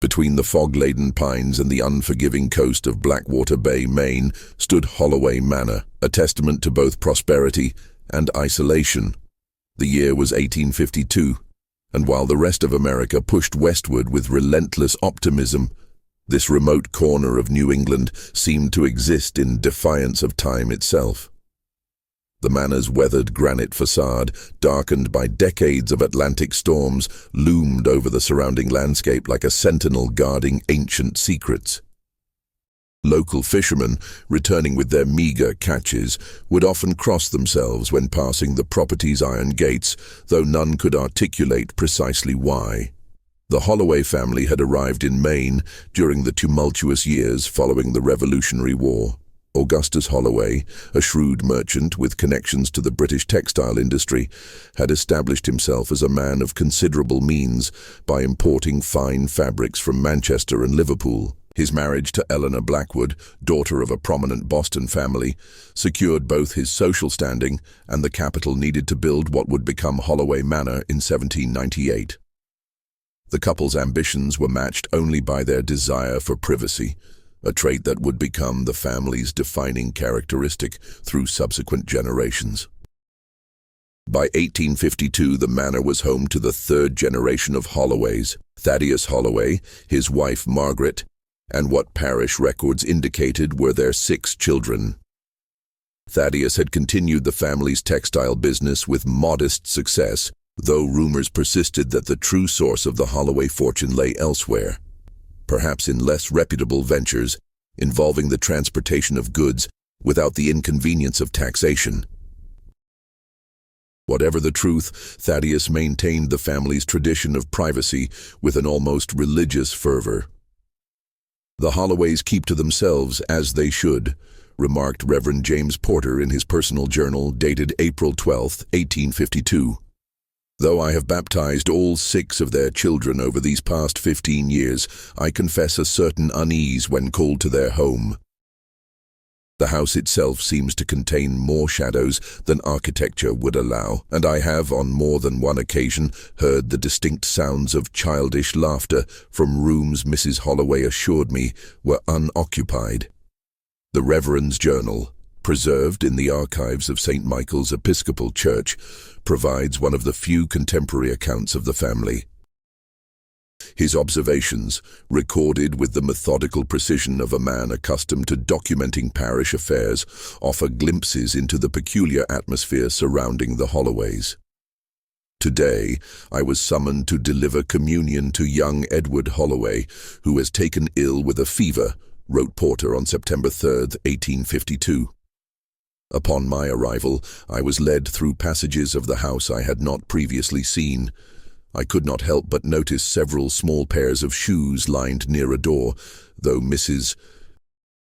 Between the fog-laden pines and the unforgiving coast of Blackwater Bay, Maine, stood Holloway Manor, a testament to both prosperity and isolation. The year was 1852, and while the rest of America pushed westward with relentless optimism, this remote corner of New England seemed to exist in defiance of time itself. The manor's weathered granite facade, darkened by decades of Atlantic storms, loomed over the surrounding landscape like a sentinel guarding ancient secrets. Local fishermen, returning with their meager catches, would often cross themselves when passing the property's iron gates, though none could articulate precisely why. The Holloway family had arrived in Maine during the tumultuous years following the Revolutionary War. Augustus Holloway, a shrewd merchant with connections to the British textile industry, had established himself as a man of considerable means by importing fine fabrics from Manchester and Liverpool. His marriage to Eleanor Blackwood, daughter of a prominent Boston family, secured both his social standing and the capital needed to build what would become Holloway Manor in 1798. The couple's ambitions were matched only by their desire for privacy, a trait that would become the family's defining characteristic through subsequent generations. By 1852, the manor was home to the third generation of Holloways, Thaddeus Holloway, his wife Margaret, and what parish records indicated were their 6 children. Thaddeus had continued the family's textile business with modest success, though rumors persisted that the true source of the Holloway fortune lay elsewhere, perhaps in less reputable ventures involving the transportation of goods without the inconvenience of taxation. Whatever the truth, Thaddeus maintained the family's tradition of privacy with an almost religious fervor. "The Holloways keep to themselves, as they should," remarked Reverend James Porter in his personal journal dated April 12, 1852. "Though I have baptized all 6 of their children over these past 15 years, I confess a certain unease when called to their home. The house itself seems to contain more shadows than architecture would allow, and I have on more than one occasion heard the distinct sounds of childish laughter from rooms Mrs. Holloway assured me were unoccupied." The Reverend's journal, preserved in the archives of St. Michael's Episcopal Church, provides one of the few contemporary accounts of the family. His observations, recorded with the methodical precision of a man accustomed to documenting parish affairs, offer glimpses into the peculiar atmosphere surrounding the Holloways. "Today, I was summoned to deliver communion to young Edward Holloway, who has taken ill with a fever," wrote Porter on September 3, 1852. "Upon my arrival, I was led through passages of the house I had not previously seen. I could not help but notice several small pairs of shoes lined near a door, though Mrs.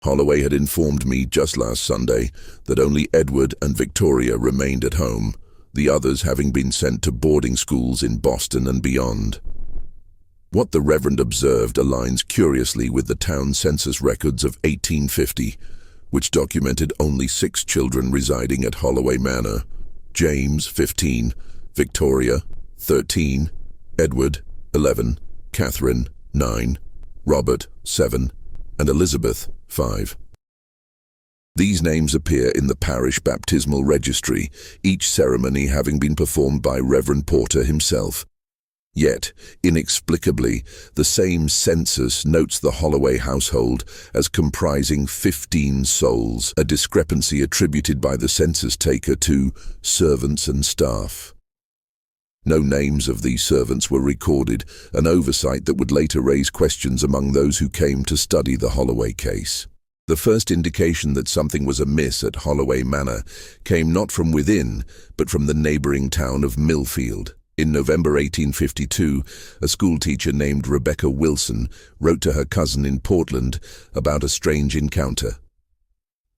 Holloway had informed me just last Sunday that only Edward and Victoria remained at home, the others having been sent to boarding schools in Boston and beyond." What the Reverend observed aligns curiously with the town census records of 1850, which documented only 6 children residing at Holloway Manor: James, 15, Victoria, 13, Edward, 11, Catherine, 9, Robert, 7, and Elizabeth, 5. These names appear in the parish baptismal registry, each ceremony having been performed by Reverend Porter himself. Yet, inexplicably, the same census notes the Holloway household as comprising 15 souls, a discrepancy attributed by the census taker to servants and staff. No names of these servants were recorded, an oversight that would later raise questions among those who came to study the Holloway case. The first indication that something was amiss at Holloway Manor came not from within, but from the neighboring town of Millfield. In November 1852, a schoolteacher named Rebecca Wilson wrote to her cousin in Portland about a strange encounter.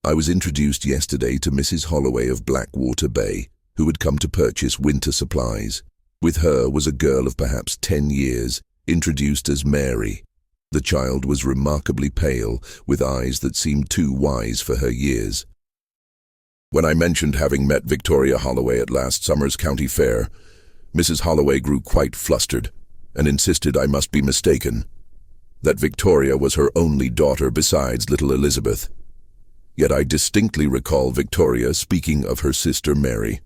"I was introduced yesterday to Mrs. Holloway of Blackwater Bay, who had come to purchase winter supplies. With her was a girl of perhaps 10 years, introduced as Mary. The child was remarkably pale, with eyes that seemed too wise for her years. When I mentioned having met Victoria Holloway at last summer's county fair, Mrs. Holloway grew quite flustered and insisted I must be mistaken. that Victoria was her only daughter besides little Elizabeth. Yet I distinctly recall Victoria speaking of her sister Mary.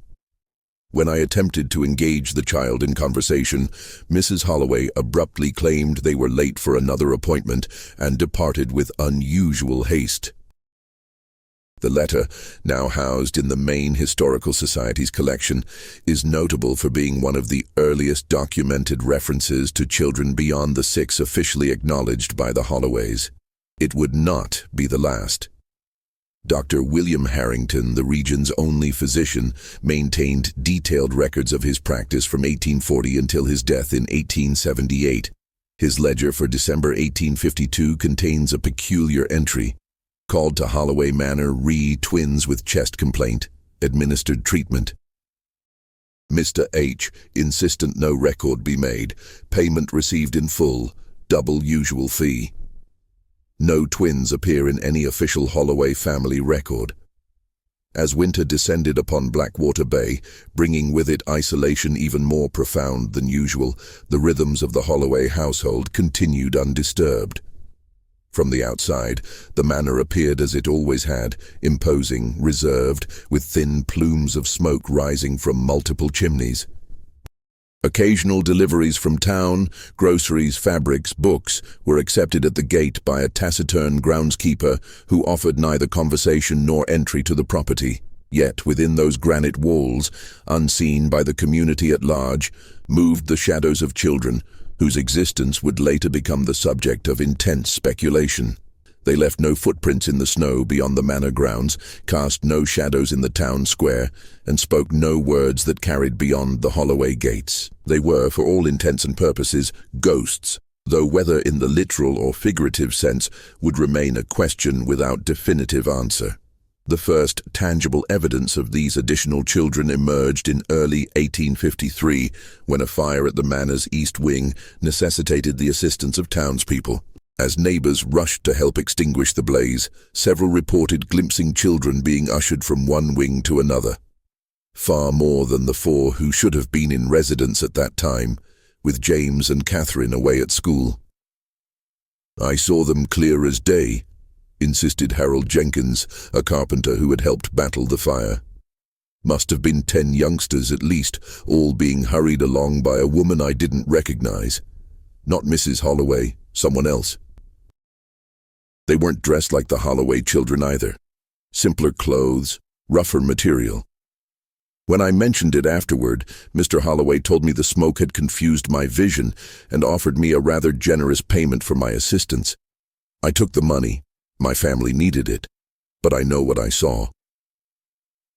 When I attempted to engage the child in conversation, Mrs. Holloway abruptly claimed they were late for another appointment and departed with unusual haste. The letter, now housed in the Maine Historical Society's collection, is notable for being one of the earliest documented references to children beyond the 6 officially acknowledged by the Holloways. It would not be the last. Dr. William Harrington, the region's only physician, maintained detailed records of his practice from 1840 until his death in 1878. His ledger for December 1852 contains a peculiar entry. Called to Holloway Manor, twins with chest complaint, administered treatment. Mr. H. insistent no record be made, payment received in full, double usual fee. No twins appear in any official Holloway family record. As winter descended upon Blackwater Bay, bringing with it isolation even more profound than usual, the rhythms of the Holloway household continued undisturbed. From the outside, the manor appeared as it always had, imposing, reserved, with thin plumes of smoke rising from multiple chimneys. Occasional deliveries from town, groceries, fabrics, books, were accepted at the gate by a taciturn groundskeeper who offered neither conversation nor entry to the property. Yet within those granite walls, unseen by the community at large, moved the shadows of children, whose existence would later become the subject of intense speculation. They left no footprints in the snow beyond the manor grounds, cast no shadows in the town square, and spoke no words that carried beyond the Holloway gates. They were, for all intents and purposes, ghosts, though whether in the literal or figurative sense would remain a question without definitive answer. The first tangible evidence of these additional children emerged in early 1853, when a fire at the manor's east wing necessitated the assistance of townspeople. As neighbors rushed to help extinguish the blaze, several reported glimpsing children being ushered from one wing to another. Far more than the 4 who should have been in residence at that time, with James and Catherine away at school. "I saw them clear as day," insisted Harold Jenkins, a carpenter who had helped battle the fire. "Must have been 10 youngsters at least, all being hurried along by a woman I didn't recognize. Not Mrs. Holloway, someone else. They weren't dressed like the Holloway children either. Simpler clothes, rougher material. When I mentioned it afterward, Mr. Holloway told me the smoke had confused my vision and offered me a rather generous payment for my assistance. I took the money. My family needed it, but I know what I saw."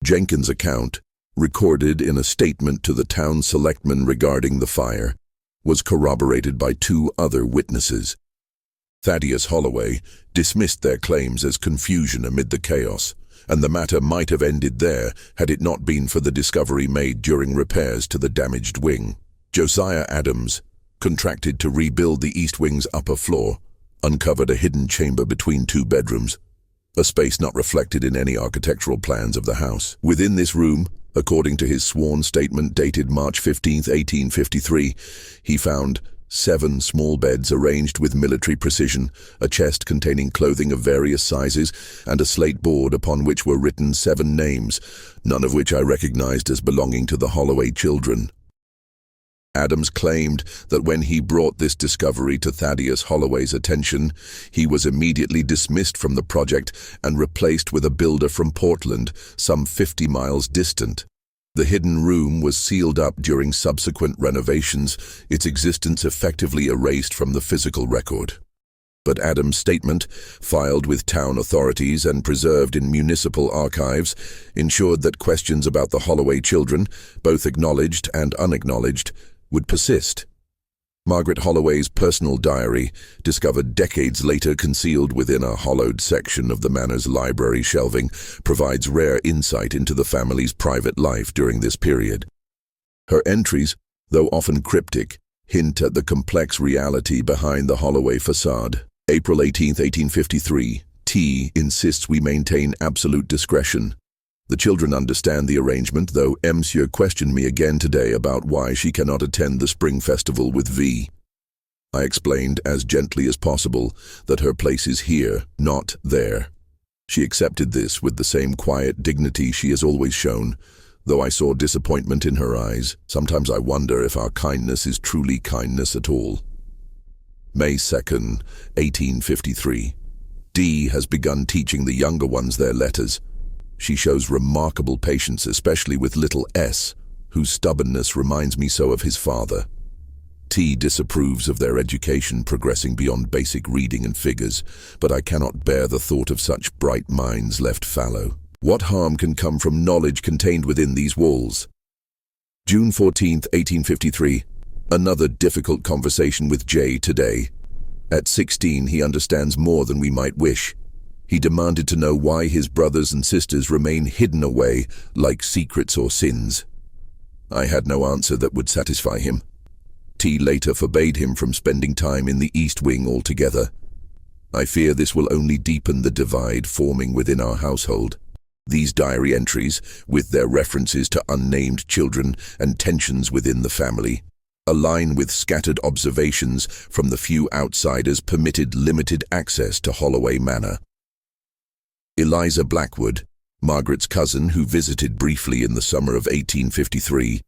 Jenkins' account, recorded in a statement to the town selectmen regarding the fire, was corroborated by 2 other witnesses. Thaddeus Holloway dismissed their claims as confusion amid the chaos, and the matter might have ended there had it not been for the discovery made during repairs to the damaged wing. Josiah Adams, contracted to rebuild the east wing's upper floor, uncovered a hidden chamber between 2 bedrooms, a space not reflected in any architectural plans of the house. Within this room, according to his sworn statement dated March 15, 1853, he found 7 small beds arranged with military precision, a chest containing clothing of various sizes, and a slate board upon which were written 7 names, none of which I recognized as belonging to the Holloway children. Adams claimed that when he brought this discovery to Thaddeus Holloway's attention, he was immediately dismissed from the project and replaced with a builder from Portland, some 50 miles distant. The hidden room was sealed up during subsequent renovations, its existence effectively erased from the physical record. But Adams' statement, filed with town authorities and preserved in municipal archives, ensured that questions about the Holloway children, both acknowledged and unacknowledged, would persist. Margaret Holloway's personal diary, discovered decades later concealed within a hollowed section of the manor's library shelving, provides rare insight into the family's private life during this period. Her entries, though often cryptic, hint at the complex reality behind the Holloway facade. April 18, 1853, T insists we maintain absolute discretion. The children understand the arrangement, though Monsieur questioned me again today about why she cannot attend the spring festival with V. I explained as gently as possible that her place is here, not there. She accepted this with the same quiet dignity she has always shown, though I saw disappointment in her eyes. Sometimes I wonder if our kindness is truly kindness at all. May 2nd, 1853. Dee has begun teaching the younger ones their letters. She shows remarkable patience, especially with little S, whose stubbornness reminds me so of his father. T disapproves of their education progressing beyond basic reading and figures, but I cannot bear the thought of such bright minds left fallow. What harm can come from knowledge contained within these walls? June 14th, 1853. Another difficult conversation with J today. At 16, he understands more than we might wish. He demanded to know why his brothers and sisters remain hidden away like secrets or sins. I had no answer that would satisfy him. T later forbade him from spending time in the East Wing altogether. I fear this will only deepen the divide forming within our household. These diary entries, with their references to unnamed children and tensions within the family, align with scattered observations from the few outsiders permitted limited access to Holloway Manor. Eliza Blackwood, Margaret's cousin who visited briefly in the summer of 1853,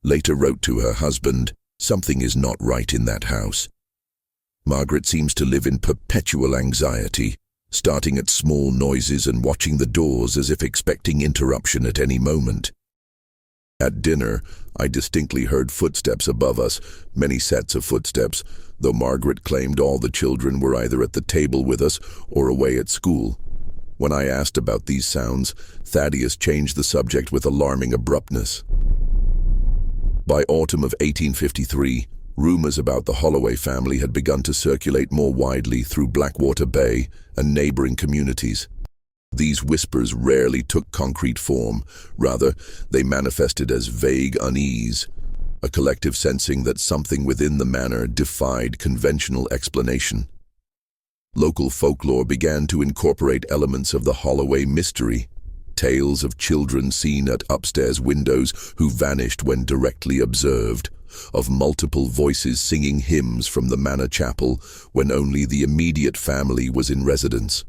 later wrote to her husband, "Something is not right in that house." Margaret seems to live in perpetual anxiety, starting at small noises and watching the doors as if expecting interruption at any moment. At dinner, I distinctly heard footsteps above us, many sets of footsteps, though Margaret claimed all the children were either at the table with us or away at school. When I asked about these sounds, Thaddeus changed the subject with alarming abruptness. By autumn of 1853, rumors about the Holloway family had begun to circulate more widely through Blackwater Bay and neighboring communities. These whispers rarely took concrete form. Rather, they manifested as vague unease, a collective sensing that something within the manor defied conventional explanation. Local folklore began to incorporate elements of the Holloway mystery, tales of children seen at upstairs windows who vanished when directly observed, of multiple voices singing hymns from the manor chapel when only the immediate family was in residence.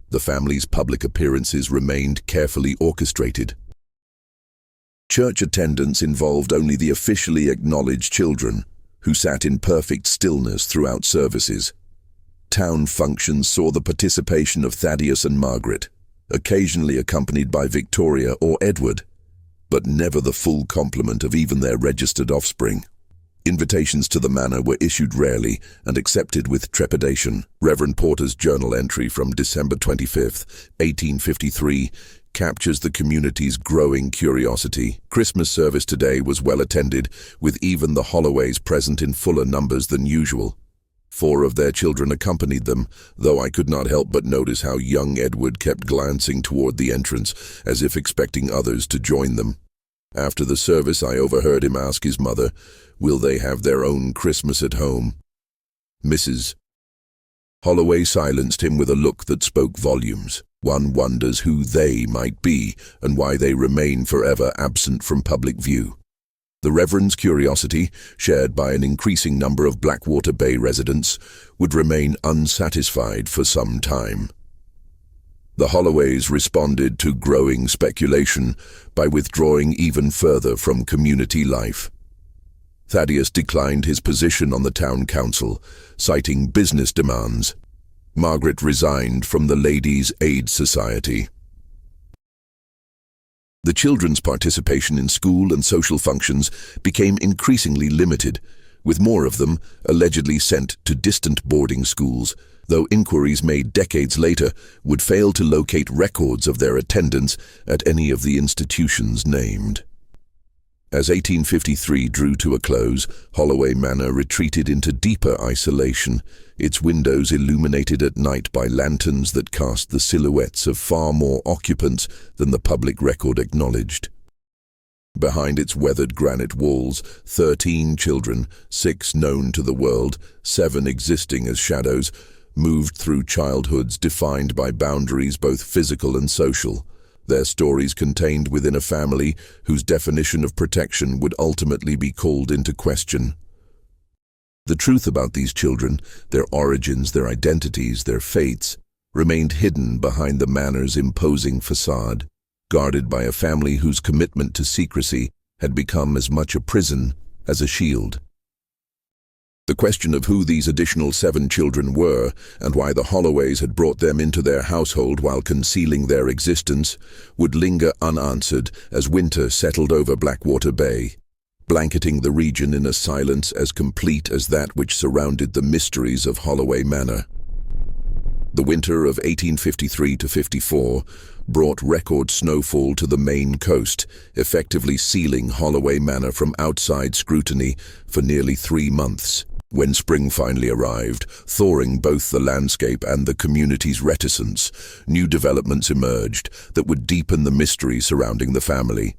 The family's public appearances remained carefully orchestrated. Church attendance involved only the officially acknowledged children, who sat in perfect stillness throughout services. Town functions saw the participation of Thaddeus and Margaret, occasionally accompanied by Victoria or Edward, but never the full complement of even their registered offspring. Invitations to the manor were issued rarely and accepted with trepidation. Reverend Porter's journal entry from December 25th, 1853, captures the community's growing curiosity. Christmas service today was well attended, with even the Holloways present in fuller numbers than usual. 4 of their children accompanied them, though I could not help but notice how young Edward kept glancing toward the entrance, as if expecting others to join them. After the service, I overheard him ask his mother, "Will they have their own Christmas at home?" Mrs. Holloway silenced him with a look that spoke volumes. One wonders who they might be and why they remain forever absent from public view. The Reverend's curiosity, shared by an increasing number of Blackwater Bay residents, would remain unsatisfied for some time. The Holloways responded to growing speculation by withdrawing even further from community life. Thaddeus declined his position on the town council, citing business demands. Margaret resigned from the Ladies' Aid Society. The children's participation in school and social functions became increasingly limited, with more of them allegedly sent to distant boarding schools, though inquiries made decades later would fail to locate records of their attendance at any of the institutions named. As 1853 drew to a close, Holloway Manor retreated into deeper isolation, its windows illuminated at night by lanterns that cast the silhouettes of far more occupants than the public record acknowledged. Behind its weathered granite walls, 13 children, 6 known to the world, 7 existing as shadows, moved through childhoods defined by boundaries both physical and social, their stories contained within a family whose definition of protection would ultimately be called into question. The truth about these children, their origins, their identities, their fates, remained hidden behind the manor's imposing facade, guarded by a family whose commitment to secrecy had become as much a prison as a shield. The question of who these additional 7 children were and why the Holloways had brought them into their household while concealing their existence would linger unanswered as winter settled over Blackwater Bay, blanketing the region in a silence as complete as that which surrounded the mysteries of Holloway Manor. The winter of 1853–54 brought record snowfall to the Maine coast, effectively sealing Holloway Manor from outside scrutiny for nearly 3 months. When spring finally arrived, thawing both the landscape and the community's reticence, new developments emerged that would deepen the mystery surrounding the family.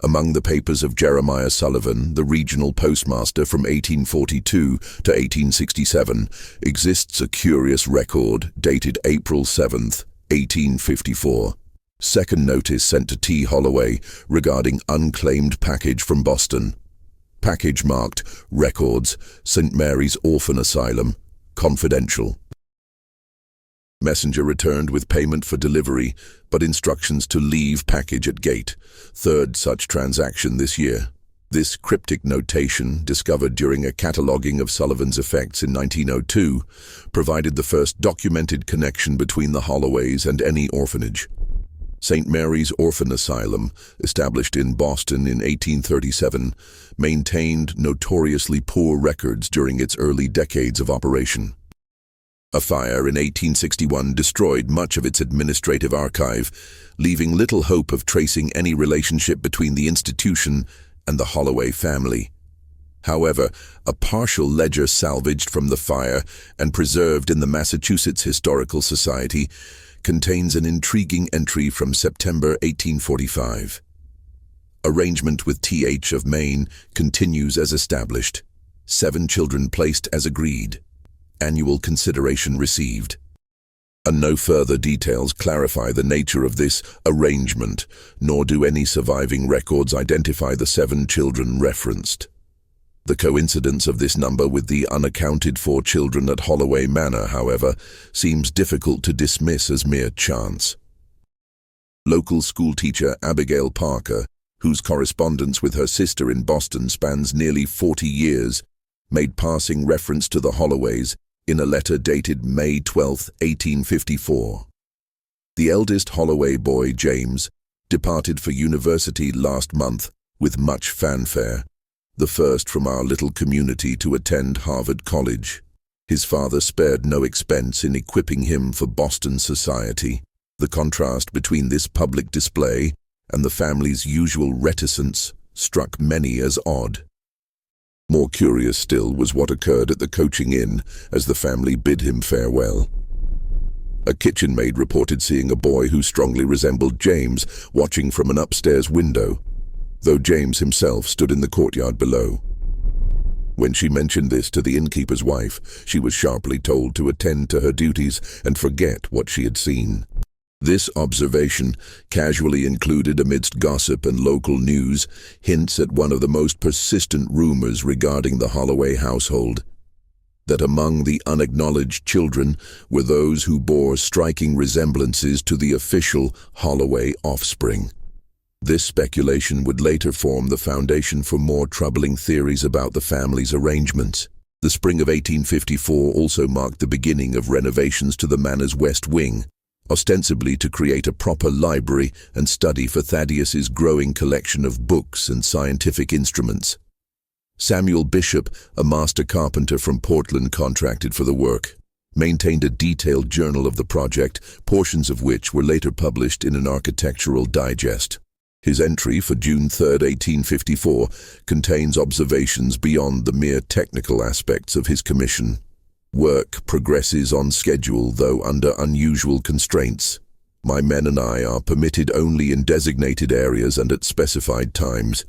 Among the papers of Jeremiah Sullivan, the regional postmaster from 1842 to 1867, exists a curious record dated April 7, 1854. Second notice sent to T. Holloway regarding unclaimed package from Boston. Package marked Records, St. Mary's Orphan Asylum, confidential. Messenger returned with payment for delivery, but instructions to leave package at gate. Third such transaction this year. This cryptic notation, discovered during a cataloguing of Sullivan's effects in 1902, provided the first documented connection between the Holloways and any orphanage. St. Mary's Orphan Asylum, established in Boston in 1837, maintained notoriously poor records during its early decades of operation. A fire in 1861 destroyed much of its administrative archive, leaving little hope of tracing any relationship between the institution and the Holloway family. However, a partial ledger salvaged from the fire and preserved in the Massachusetts Historical Society contains an intriguing entry from September 1845. Arrangement with Th of Maine continues as established. 7 children placed as agreed. Annual consideration received. And no further details clarify the nature of this arrangement, nor do any surviving records identify the 7 children referenced. The coincidence of this number with the unaccounted-for children at Holloway Manor, however, seems difficult to dismiss as mere chance. Local schoolteacher Abigail Parker, whose correspondence with her sister in Boston spans nearly 40 years, made passing reference to the Holloways in a letter dated May 12, 1854. The eldest Holloway boy, James, departed for university last month with much fanfare, the first from our little community to attend Harvard College. His father spared no expense in equipping him for Boston society. The contrast between this public display and the family's usual reticence struck many as odd. More curious still was what occurred at the coaching inn as the family bid him farewell. A kitchen maid reported seeing a boy who strongly resembled James watching from an upstairs window, though James himself stood in the courtyard below. When she mentioned this to the innkeeper's wife, she was sharply told to attend to her duties and forget what she had seen. This observation, casually included amidst gossip and local news, hints at one of the most persistent rumors regarding the Holloway household, that among the unacknowledged children were those who bore striking resemblances to the official Holloway offspring. This speculation would later form the foundation for more troubling theories about the family's arrangements. The spring of 1854 also marked the beginning of renovations to the manor's west wing, ostensibly to create a proper library and study for Thaddeus's growing collection of books and scientific instruments. Samuel Bishop, a master carpenter from Portland, contracted for the work, maintained a detailed journal of the project, portions of which were later published in an architectural digest. His entry for June 3, 1854, contains observations beyond the mere technical aspects of his commission. Work progresses on schedule, though under unusual constraints. My men and I are permitted only in designated areas and at specified times.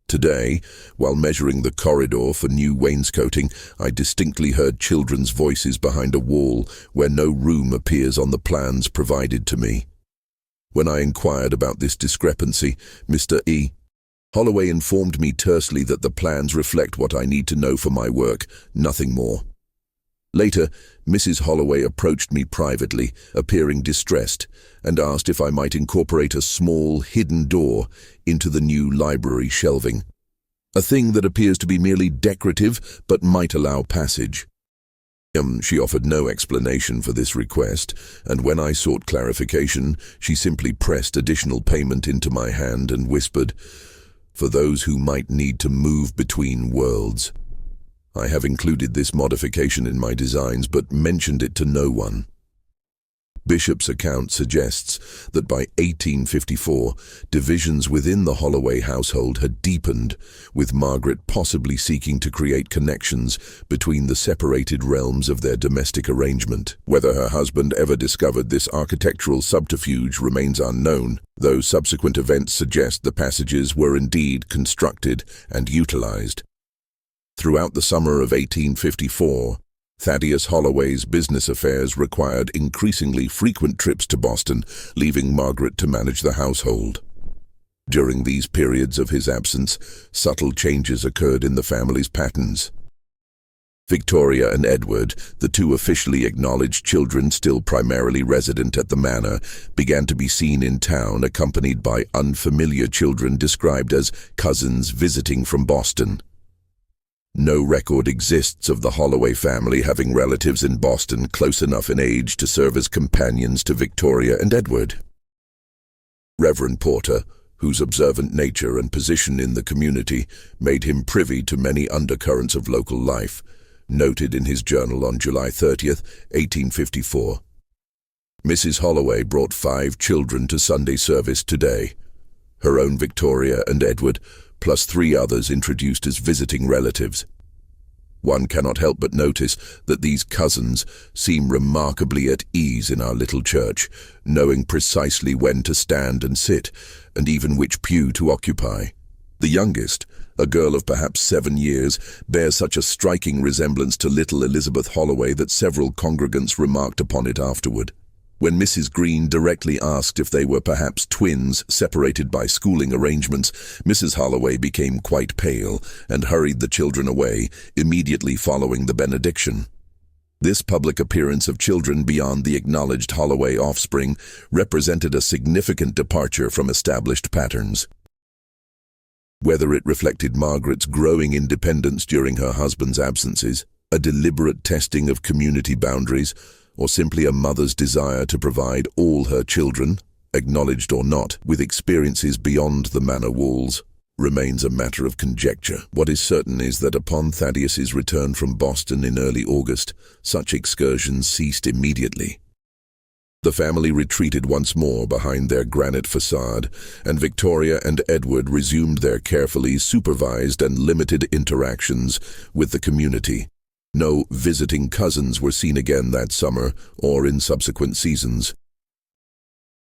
Today, while measuring the corridor for new wainscoting, I distinctly heard children's voices behind a wall where no room appears on the plans provided to me. When I inquired about this discrepancy, Mr. E. Holloway informed me tersely that the plans reflect what I need to know for my work, nothing more. Later, Mrs. Holloway approached me privately, appearing distressed, and asked if I might incorporate a small, hidden door into the new library shelving. A thing that appears to be merely decorative, but might allow passage. She offered no explanation for this request, and when I sought clarification, she simply pressed additional payment into my hand and whispered, "For those who might need to move between worlds." I have included this modification in my designs, but mentioned it to no one. Bishop's account suggests that by 1854, divisions within the Holloway household had deepened, with Margaret possibly seeking to create connections between the separated realms of their domestic arrangement. Whether her husband ever discovered this architectural subterfuge remains unknown, though subsequent events suggest the passages were indeed constructed and utilized. Throughout the summer of 1854, Thaddeus Holloway's business affairs required increasingly frequent trips to Boston, leaving Margaret to manage the household. During these periods of his absence, subtle changes occurred in the family's patterns. Victoria and Edward, the two officially acknowledged children still primarily resident at the manor, began to be seen in town accompanied by unfamiliar children described as cousins visiting from Boston. No record exists of the Holloway family having relatives in Boston close enough in age to serve as companions to Victoria and Edward. Reverend Porter, whose observant nature and position in the community made him privy to many undercurrents of local life, noted in his journal on July 30th, 1854. Mrs. Holloway brought 5 children to Sunday service today. Her own Victoria and Edward, plus 3 others introduced as visiting relatives. One cannot help but notice that these cousins seem remarkably at ease in our little church, knowing precisely when to stand and sit, and even which pew to occupy. The youngest, a girl of perhaps 7 years, bears such a striking resemblance to little Elizabeth Holloway that several congregants remarked upon it afterward. When Mrs. Green directly asked if they were perhaps twins separated by schooling arrangements, Mrs. Holloway became quite pale and hurried the children away, immediately following the benediction. This public appearance of children beyond the acknowledged Holloway offspring represented a significant departure from established patterns. Whether it reflected Margaret's growing independence during her husband's absences, a deliberate testing of community boundaries, or simply a mother's desire to provide all her children, acknowledged or not, with experiences beyond the manor walls, remains a matter of conjecture. What is certain is that upon Thaddeus's return from Boston in early August, such excursions ceased immediately. The family retreated once more behind their granite facade, and Victoria and Edward resumed their carefully supervised and limited interactions with the community. No visiting cousins were seen again that summer or in subsequent seasons.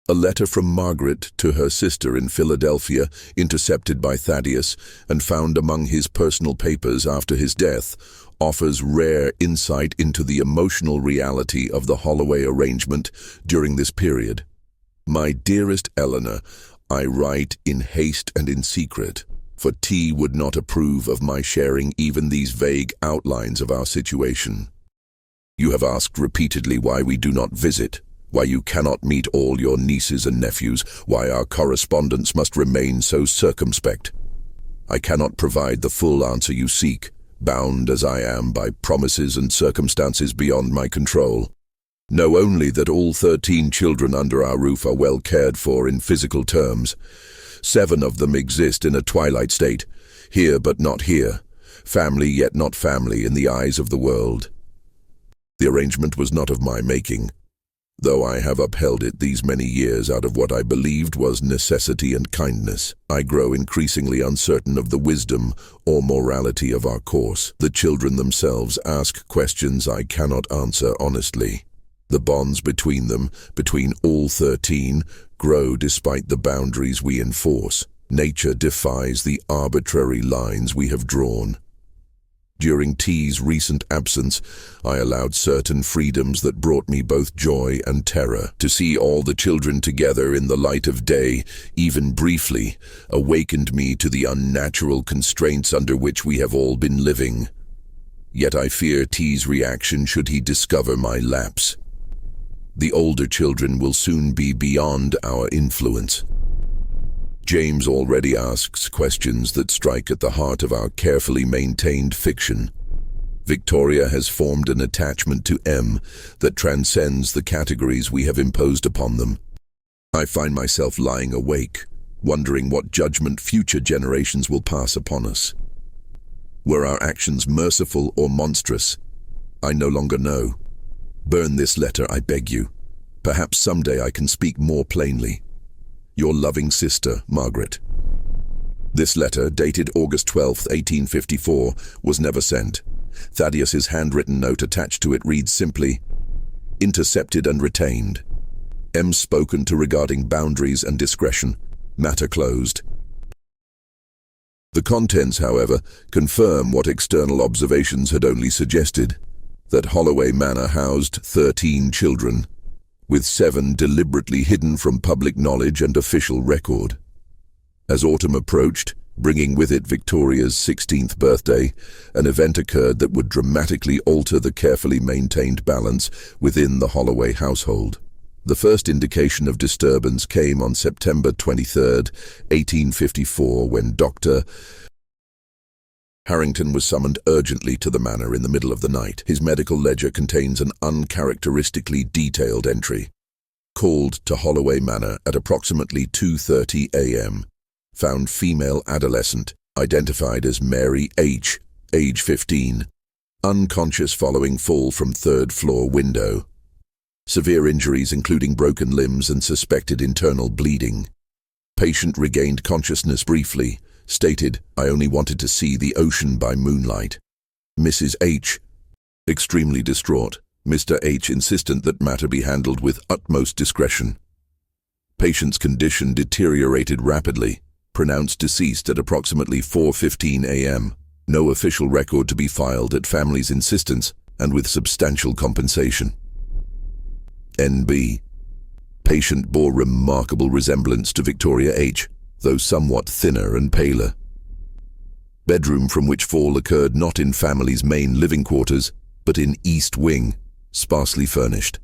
A letter from Margaret to her sister in Philadelphia, intercepted by Thaddeus and found among his personal papers after his death, offers rare insight into the emotional reality of the Holloway arrangement during this period. "My dearest Eleanor, I write in haste and in secret, for T would not approve of my sharing even these vague outlines of our situation. You have asked repeatedly why we do not visit, why you cannot meet all your nieces and nephews, why our correspondence must remain so circumspect. I cannot provide the full answer you seek, bound as I am by promises and circumstances beyond my control. Know only that all 13 children under our roof are well cared for in physical terms. 7 of them exist in a twilight state, here but not here, family yet not family in the eyes of the world. The arrangement was not of my making, though I have upheld it these many years out of what I believed was necessity and kindness. I grow increasingly uncertain of the wisdom or morality of our course. The children themselves ask questions I cannot answer honestly. The bonds between them, between all 13, grow despite the boundaries we enforce. Nature defies the arbitrary lines we have drawn. During T's recent absence, I allowed certain freedoms that brought me both joy and terror. To see all the children together in the light of day, even briefly, awakened me to the unnatural constraints under which we have all been living. Yet I fear T's reaction should he discover my lapse. The older children will soon be beyond our influence. James already asks questions that strike at the heart of our carefully maintained fiction. Victoria has formed an attachment to M that transcends the categories we have imposed upon them. I find myself lying awake, wondering what judgment future generations will pass upon us. Were our actions merciful or monstrous? I no longer know. Burn this letter, I beg you. Perhaps someday I can speak more plainly. Your loving sister, Margaret. This letter, dated August 12, 1854, was never sent. Thaddeus's handwritten note attached to it reads simply, "Intercepted and retained. M spoken to regarding boundaries and discretion. Matter closed." The contents, however, confirm what external observations had only suggested, that Holloway Manor housed 13 children, with 7 deliberately hidden from public knowledge and official record. As autumn approached, bringing with it Victoria's 16th birthday, an event occurred that would dramatically alter the carefully maintained balance within the Holloway household. The first indication of disturbance came on September 23, 1854, when Dr. Harrington was summoned urgently to the manor in the middle of the night. His medical ledger contains an uncharacteristically detailed entry. Called to Holloway Manor at approximately 2:30 a.m. Found female adolescent, identified as Mary H., age 15, unconscious following fall from third-floor window. Severe injuries including broken limbs and suspected internal bleeding. Patient regained consciousness briefly, stated, "I only wanted to see the ocean by moonlight." Mrs. H. extremely distraught. Mr. H. insistent that matter be handled with utmost discretion. Patient's condition deteriorated rapidly, pronounced deceased at approximately 4:15 a.m. No official record to be filed at family's insistence and with substantial compensation. N.B. Patient bore remarkable resemblance to Victoria H., though somewhat thinner and paler. Bedroom from which fall occurred not in family's main living quarters, but in East Wing, sparsely furnished.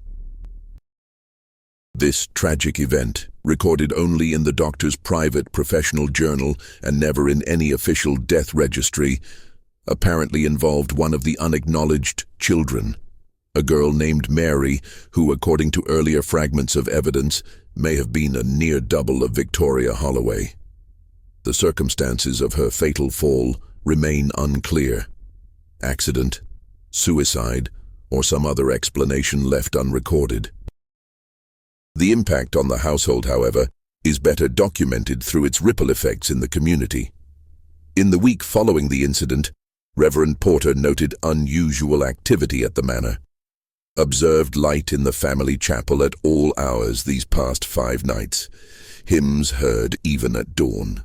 This tragic event, recorded only in the doctor's private professional journal and never in any official death registry, apparently involved one of the unacknowledged children, a girl named Mary, who, according to earlier fragments of evidence, may have been a near double of Victoria Holloway. The circumstances of her fatal fall remain unclear. Accident, suicide, or some other explanation left unrecorded. The impact on the household, however, is better documented through its ripple effects in the community. In the week following the incident, Reverend Porter noted unusual activity at the manor. Observed light in the family chapel at all hours these past 5 nights. Hymns heard even at dawn.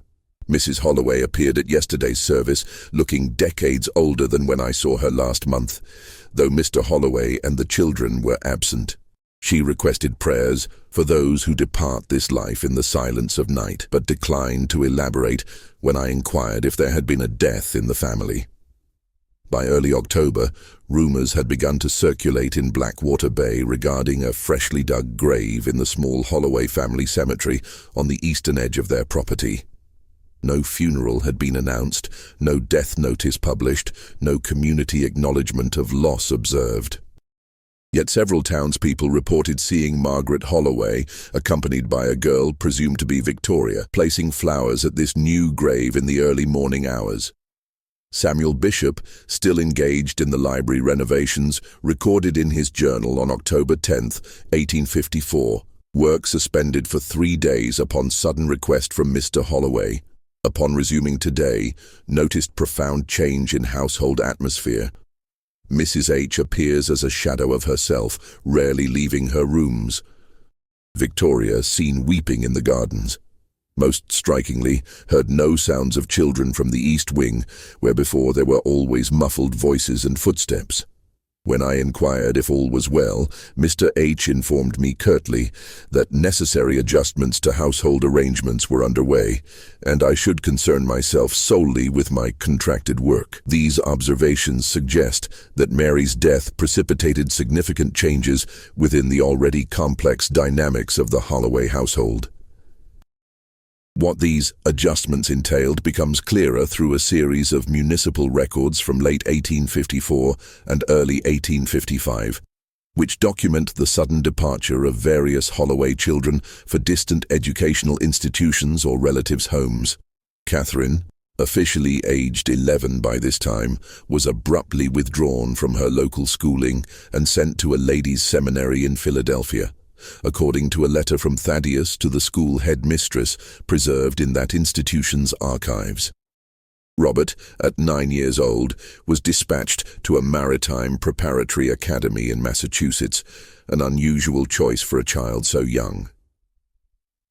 Mrs. Holloway appeared at yesterday's service, looking decades older than when I saw her last month, though Mr. Holloway and the children were absent. She requested prayers for those who depart this life in the silence of night, but declined to elaborate when I inquired if there had been a death in the family. By early October, rumors had begun to circulate in Blackwater Bay regarding a freshly dug grave in the small Holloway family cemetery on the eastern edge of their property. No funeral had been announced, no death notice published, no community acknowledgement of loss observed. Yet several townspeople reported seeing Margaret Holloway, accompanied by a girl presumed to be Victoria, placing flowers at this new grave in the early morning hours. Samuel Bishop, still engaged in the library renovations, recorded in his journal on October 10, 1854, work suspended for 3 days upon sudden request from Mr. Holloway. Upon resuming today, noticed profound change in household atmosphere. Mrs. H. appears as a shadow of herself, rarely leaving her rooms. Victoria seen weeping in the gardens. Most strikingly, heard no sounds of children from the east wing, where before there were always muffled voices and footsteps. When I inquired if all was well, Mr. H. informed me curtly that necessary adjustments to household arrangements were underway, and I should concern myself solely with my contracted work. These observations suggest that Mary's death precipitated significant changes within the already complex dynamics of the Holloway household. What these adjustments entailed becomes clearer through a series of municipal records from late 1854 and early 1855, which document the sudden departure of various Holloway children for distant educational institutions or relatives' homes. Catherine, officially aged 11 by this time, was abruptly withdrawn from her local schooling and sent to a ladies' seminary in Philadelphia, according to a letter from Thaddeus to the school headmistress preserved in that institution's archives. Robert, at 9 years old, was dispatched to a maritime preparatory academy in Massachusetts, an unusual choice for a child so young.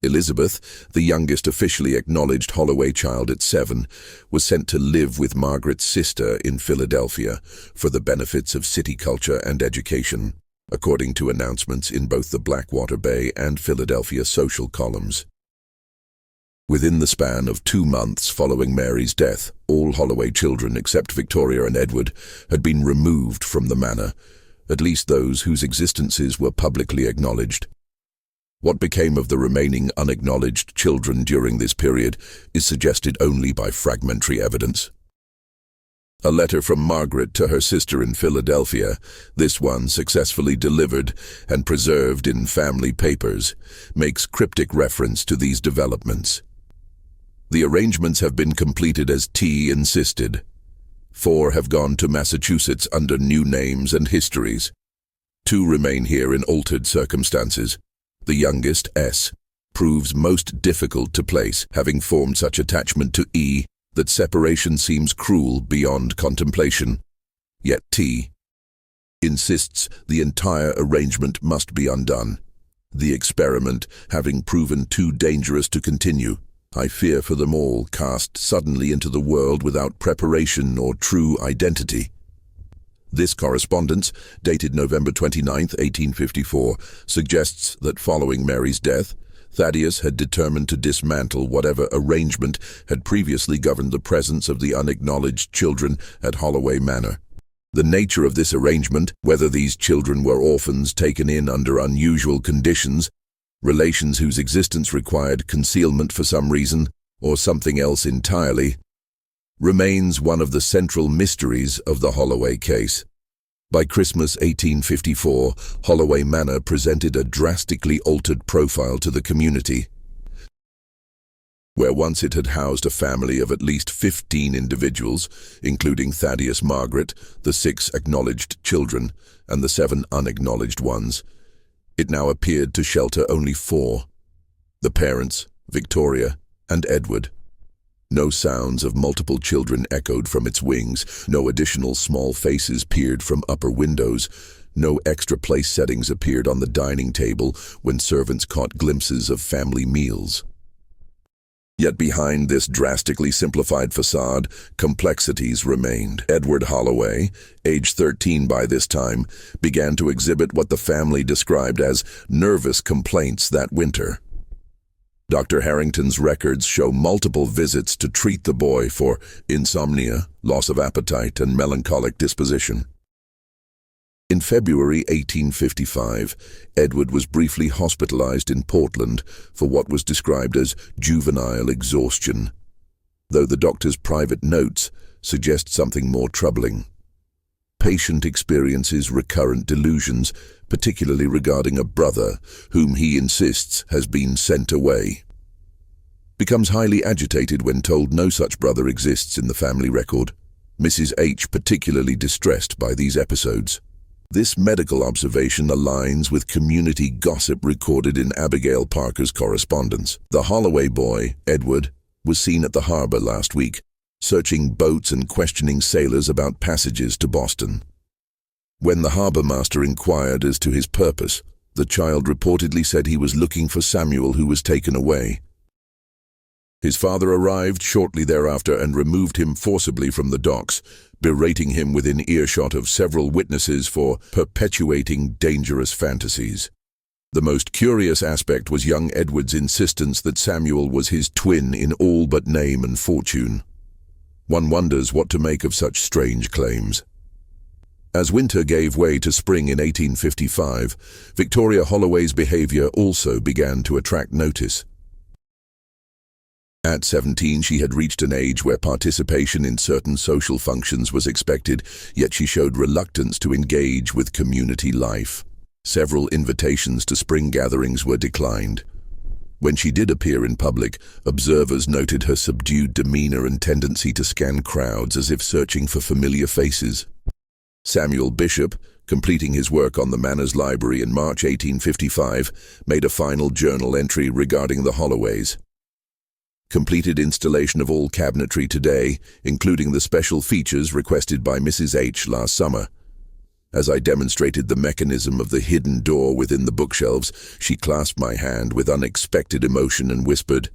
Elizabeth, the youngest officially acknowledged Holloway child at 7, was sent to live with Margaret's sister in Philadelphia for the benefits of city culture and education, according to announcements in both the Blackwater Bay and Philadelphia social columns. Within the span of 2 months following Mary's death, all Holloway children except Victoria and Edward had been removed from the manor, at least those whose existences were publicly acknowledged. What became of the remaining unacknowledged children during this period is suggested only by fragmentary evidence. A letter from Margaret to her sister in Philadelphia, this one successfully delivered and preserved in family papers, makes cryptic reference to these developments. The arrangements have been completed as T insisted. 4 have gone to Massachusetts under new names and histories. 2 remain here in altered circumstances. The youngest, S, proves most difficult to place, having formed such attachment to E that separation seems cruel beyond contemplation. Yet T insists the entire arrangement must be undone, the experiment having proven too dangerous to continue. I fear for them all, cast suddenly into the world without preparation or true identity. This correspondence, dated November 29, 1854, suggests that following Mary's death, Thaddeus had determined to dismantle whatever arrangement had previously governed the presence of the unacknowledged children at Holloway Manor. The nature of this arrangement, whether these children were orphans taken in under unusual conditions, relations whose existence required concealment for some reason, or something else entirely, remains one of the central mysteries of the Holloway case. By Christmas 1854, Holloway Manor presented a drastically altered profile to the community. Where once it had housed a family of at least 15 individuals, including Thaddeus, Margaret, the 6 acknowledged children, and the 7 unacknowledged ones, it now appeared to shelter only 4: the parents, Victoria, and Edward. No sounds of multiple children echoed from its wings, no additional small faces peered from upper windows, no extra place settings appeared on the dining table when servants caught glimpses of family meals. Yet behind this drastically simplified facade, complexities remained. Edward Holloway, age 13 by this time, began to exhibit what the family described as nervous complaints that winter. Dr. Harrington's records show multiple visits to treat the boy for insomnia, loss of appetite, and melancholic disposition. In February 1855, Edward was briefly hospitalized in Portland for what was described as juvenile exhaustion, though the doctor's private notes suggest something more troubling. Patient experiences recurrent delusions, particularly regarding a brother whom he insists has been sent away. Becomes highly agitated when told no such brother exists in the family record. Mrs. H. particularly distressed by these episodes. This medical observation aligns with community gossip recorded in Abigail Parker's correspondence. The Holloway boy, Edward, was seen at the harbor last week, searching boats and questioning sailors about passages to Boston. When the harbor master inquired as to his purpose, the child reportedly said he was looking for Samuel, who was taken away. His father arrived shortly thereafter and removed him forcibly from the docks, berating him within earshot of several witnesses for perpetuating dangerous fantasies. The most curious aspect was young Edward's insistence that Samuel was his twin in all but name and fortune. One wonders what to make of such strange claims. As winter gave way to spring in 1855, Victoria Holloway's behavior also began to attract notice. At 17, she had reached an age where participation in certain social functions was expected, yet she showed reluctance to engage with community life. Several invitations to spring gatherings were declined. When she did appear in public, observers noted her subdued demeanor and tendency to scan crowds as if searching for familiar faces. Samuel Bishop, completing his work on the Manners Library in March 1855, made a final journal entry regarding the Holloways. Completed installation of all cabinetry today, including the special features requested by Mrs. H. last summer. As I demonstrated the mechanism of the hidden door within the bookshelves, she clasped my hand with unexpected emotion and whispered,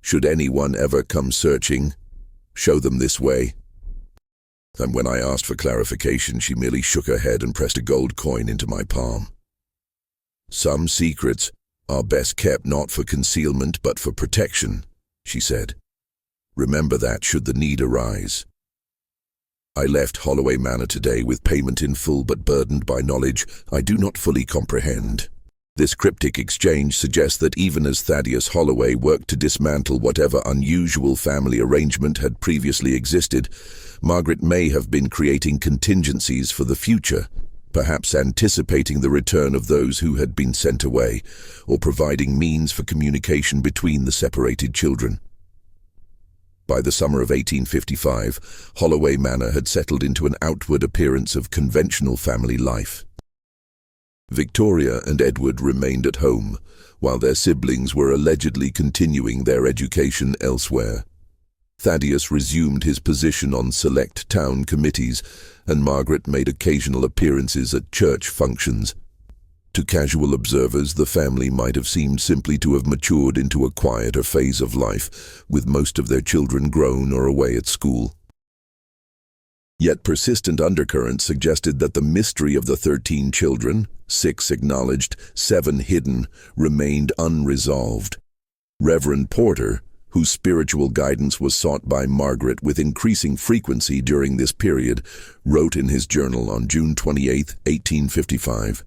"Should anyone ever come searching, show them this way." And when I asked for clarification, she merely shook her head and pressed a gold coin into my palm. "Some secrets are best kept not for concealment but for protection," she said. "Remember that should the need arise." I left Holloway Manor today with payment in full but burdened by knowledge I do not fully comprehend. This cryptic exchange suggests that even as Thaddeus Holloway worked to dismantle whatever unusual family arrangement had previously existed, Margaret may have been creating contingencies for the future, perhaps anticipating the return of those who had been sent away, or providing means for communication between the separated children. By the summer of 1855, Holloway Manor had settled into an outward appearance of conventional family life. Victoria and Edward remained at home, while their siblings were allegedly continuing their education elsewhere. Thaddeus resumed his position on select town committees, and Margaret made occasional appearances at church functions. To casual observers, the family might have seemed simply to have matured into a quieter phase of life, with most of their children grown or away at school. Yet persistent undercurrents suggested that the mystery of the 13 children, 6 acknowledged, 7 hidden, remained unresolved. Reverend Porter, whose spiritual guidance was sought by Margaret with increasing frequency during this period, wrote in his journal on June 28, 1855,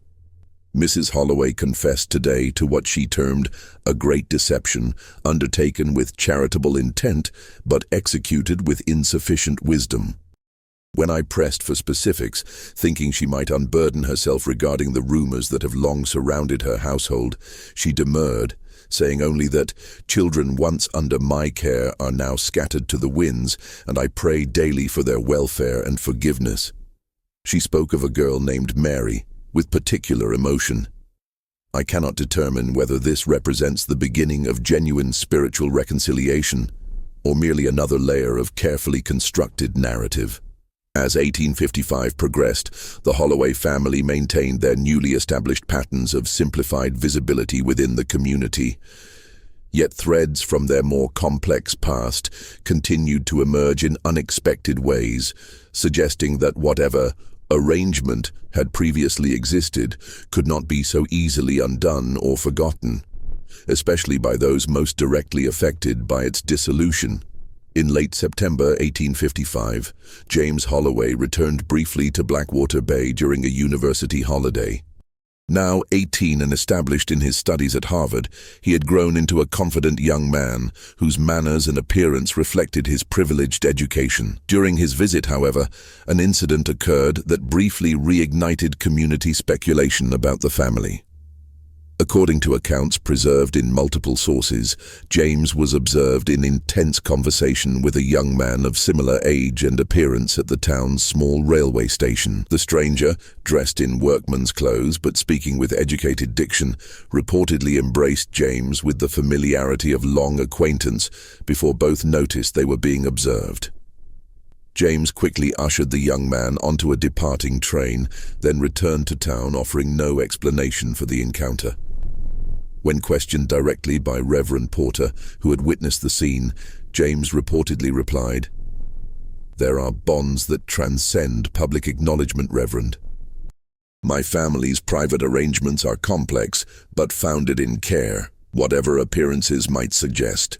"Mrs. Holloway confessed today to what she termed a great deception, undertaken with charitable intent, but executed with insufficient wisdom." When I pressed for specifics, thinking she might unburden herself regarding the rumors that have long surrounded her household, she demurred, saying only that children once under my care are now scattered to the winds, and I pray daily for their welfare and forgiveness. She spoke of a girl named Mary, with particular emotion. I cannot determine whether this represents the beginning of genuine spiritual reconciliation, or merely another layer of carefully constructed narrative. As 1855 progressed, the Holloway family maintained their newly established patterns of simplified visibility within the community. Yet threads from their more complex past continued to emerge in unexpected ways, suggesting that whatever arrangement had previously existed could not be so easily undone or forgotten, especially by those most directly affected by its dissolution. In late September 1855, James Holloway returned briefly to Blackwater Bay during a university holiday. Now 18 and established in his studies at Harvard, he had grown into a confident young man whose manners and appearance reflected his privileged education. During his visit, however, an incident occurred that briefly reignited community speculation about the family. According to accounts preserved in multiple sources, James was observed in intense conversation with a young man of similar age and appearance at the town's small railway station. The stranger, dressed in workman's clothes but speaking with educated diction, reportedly embraced James with the familiarity of long acquaintance before both noticed they were being observed. James quickly ushered the young man onto a departing train, then returned to town offering no explanation for the encounter. When questioned directly by Reverend Porter, who had witnessed the scene, James reportedly replied, "There are bonds that transcend public acknowledgement, Reverend. My family's private arrangements are complex, but founded in care, whatever appearances might suggest."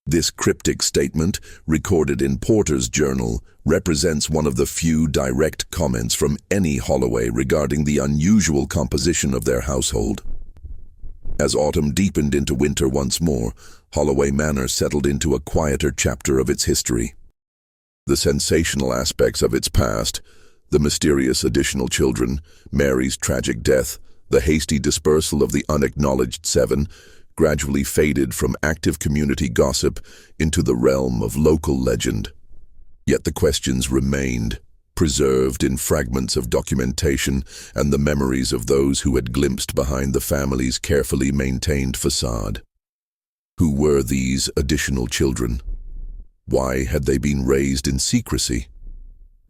This cryptic statement, recorded in Porter's journal, represents one of the few direct comments from any Holloway regarding the unusual composition of their household. As autumn deepened into winter once more, Holloway Manor settled into a quieter chapter of its history. The sensational aspects of its past, the mysterious additional children, Mary's tragic death, the hasty dispersal of the unacknowledged seven, gradually faded from active community gossip into the realm of local legend. Yet the questions remained, preserved in fragments of documentation and the memories of those who had glimpsed behind the family's carefully maintained facade. Who were these additional children? Why had they been raised in secrecy?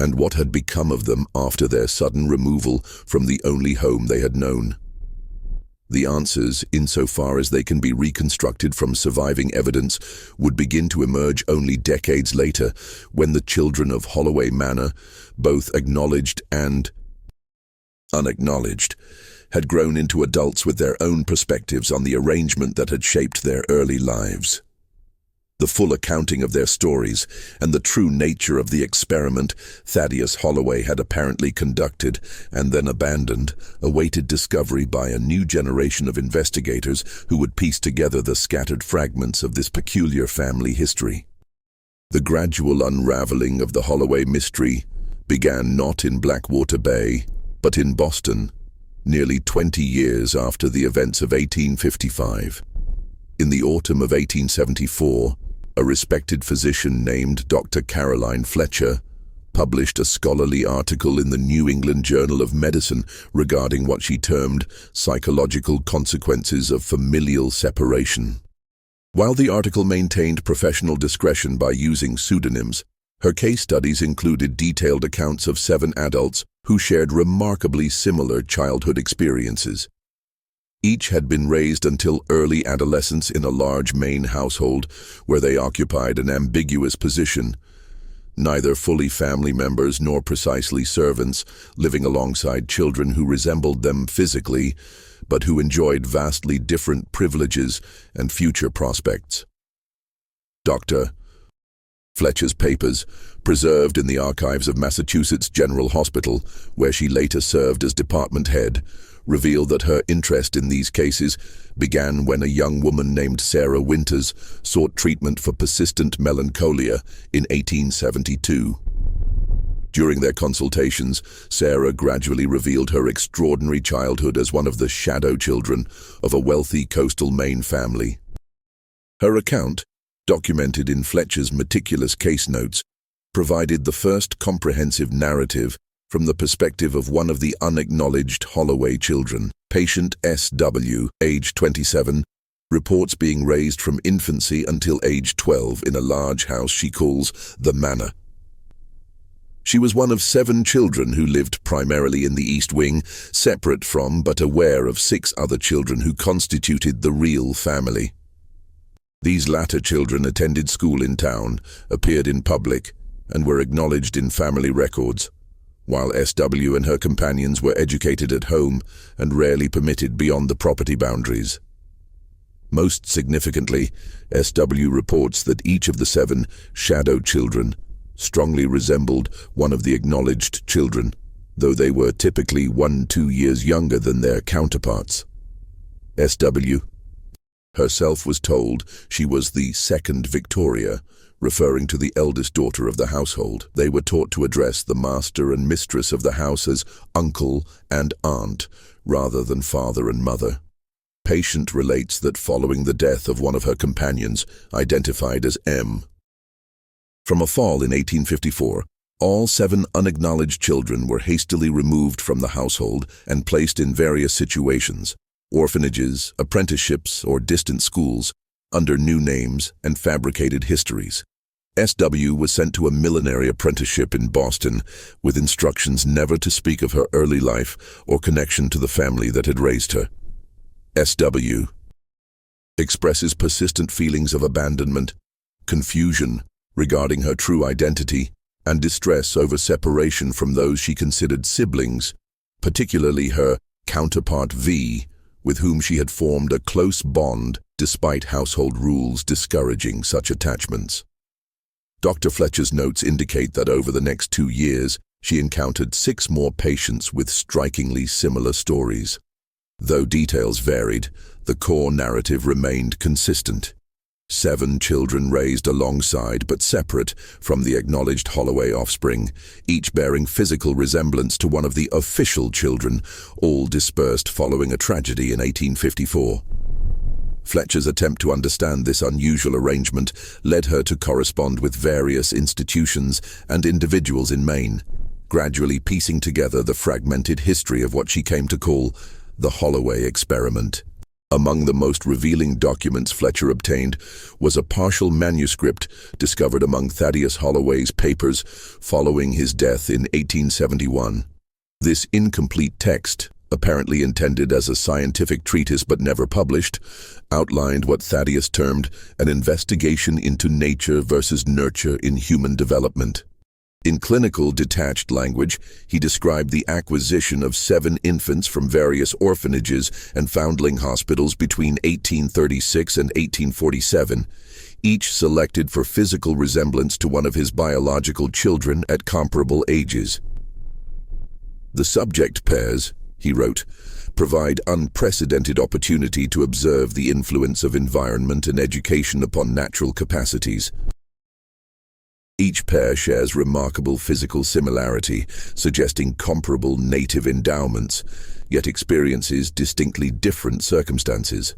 And what had become of them after their sudden removal from the only home they had known? The answers, insofar as they can be reconstructed from surviving evidence, would begin to emerge only decades later, when the children of Holloway Manor, both acknowledged and unacknowledged, had grown into adults with their own perspectives on the arrangement that had shaped their early lives. The full accounting of their stories and the true nature of the experiment Thaddeus Holloway had apparently conducted and then abandoned awaited discovery by a new generation of investigators who would piece together the scattered fragments of this peculiar family history. The gradual unraveling of the Holloway mystery began not in Blackwater Bay, but in Boston, nearly 20 years after the events of 1855. In the autumn of 1874, a respected physician named Dr. Caroline Fletcher published a scholarly article in the New England Journal of Medicine regarding what she termed psychological consequences of familial separation. While the article maintained professional discretion by using pseudonyms, her case studies included detailed accounts of 7 adults who shared remarkably similar childhood experiences. Each had been raised until early adolescence in a large Maine household where they occupied an ambiguous position, neither fully family members nor precisely servants, living alongside children who resembled them physically, but who enjoyed vastly different privileges and future prospects. Dr. Fletcher's papers, preserved in the archives of Massachusetts General Hospital, where she later served as department head, revealed that her interest in these cases began when a young woman named Sarah Winters sought treatment for persistent melancholia in 1872. During their consultations, Sarah gradually revealed her extraordinary childhood as one of the shadow children of a wealthy coastal Maine family. Her account, documented in Fletcher's meticulous case notes, provided the first comprehensive narrative from the perspective of one of the unacknowledged Holloway children. Patient S.W., age 27, reports being raised from infancy until age 12 in a large house she calls the Manor. She was one of 7 children who lived primarily in the East Wing, separate from but aware of 6 other children who constituted the real family. These latter children attended school in town, appeared in public, and were acknowledged in family records, while S.W. and her companions were educated at home and rarely permitted beyond the property boundaries. Most significantly, S.W. reports that each of the 7 shadow children strongly resembled one of the acknowledged children, though they were typically 1-2 years younger than their counterparts. S.W. herself was told she was the second Victoria, referring to the eldest daughter of the household. They were taught to address the master and mistress of the house as uncle and aunt, rather than father and mother. Patient relates that following the death of one of her companions, identified as M. From a fall in 1854, all 7 unacknowledged children were hastily removed from the household and placed in various situations, orphanages, apprenticeships, or distant schools, under new names and fabricated histories. S.W. was sent to a millinery apprenticeship in Boston with instructions never to speak of her early life or connection to the family that had raised her. S.W. expresses persistent feelings of abandonment, confusion regarding her true identity, and distress over separation from those she considered siblings, particularly her counterpart V, with whom she had formed a close bond despite household rules discouraging such attachments. Dr. Fletcher's notes indicate that over the next 2 years, she encountered 6 more patients with strikingly similar stories. Though details varied, the core narrative remained consistent. 7 children raised alongside but separate from the acknowledged Holloway offspring, each bearing physical resemblance to one of the official children, all dispersed following a tragedy in 1854. Fletcher's attempt to understand this unusual arrangement led her to correspond with various institutions and individuals in Maine, gradually piecing together the fragmented history of what she came to call the Holloway experiment. Among the most revealing documents Fletcher obtained was a partial manuscript discovered among Thaddeus Holloway's papers following his death in 1871. This incomplete text, apparently intended as a scientific treatise but never published, outlined what Thaddeus termed an investigation into nature versus nurture in human development. In clinical, detached language, he described the acquisition of 7 infants from various orphanages and foundling hospitals between 1836 and 1847, each selected for physical resemblance to one of his biological children at comparable ages. The subject pairs, he wrote, provide unprecedented opportunity to observe the influence of environment and education upon natural capacities. Each pair shares remarkable physical similarity, suggesting comparable native endowments, yet experiences distinctly different circumstances.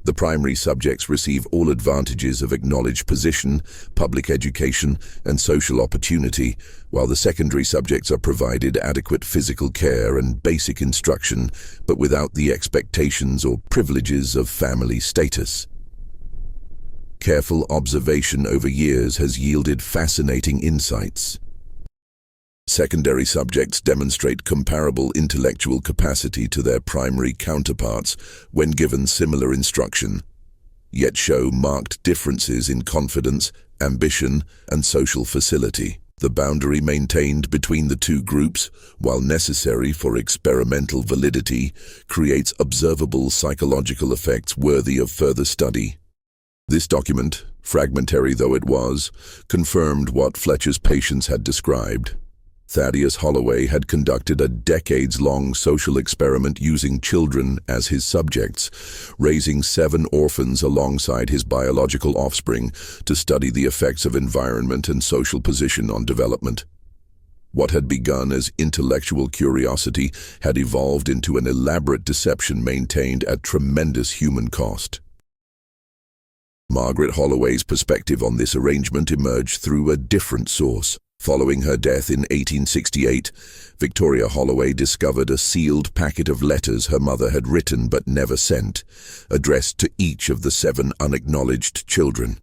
The primary subjects receive all advantages of acknowledged position, public education, and social opportunity, while the secondary subjects are provided adequate physical care and basic instruction, but without the expectations or privileges of family status. Careful observation over years has yielded fascinating insights. Secondary subjects demonstrate comparable intellectual capacity to their primary counterparts when given similar instruction, yet show marked differences in confidence, ambition, and social facility. The boundary maintained between the 2 groups, while necessary for experimental validity, creates observable psychological effects worthy of further study. This document, fragmentary though it was, confirmed what Fletcher's patients had described. Thaddeus Holloway had conducted a decades-long social experiment using children as his subjects, raising 7 orphans alongside his biological offspring to study the effects of environment and social position on development. What had begun as intellectual curiosity had evolved into an elaborate deception maintained at tremendous human cost. Margaret Holloway's perspective on this arrangement emerged through a different source. Following her death in 1868, Victoria Holloway discovered a sealed packet of letters her mother had written but never sent, addressed to each of the 7 unacknowledged children.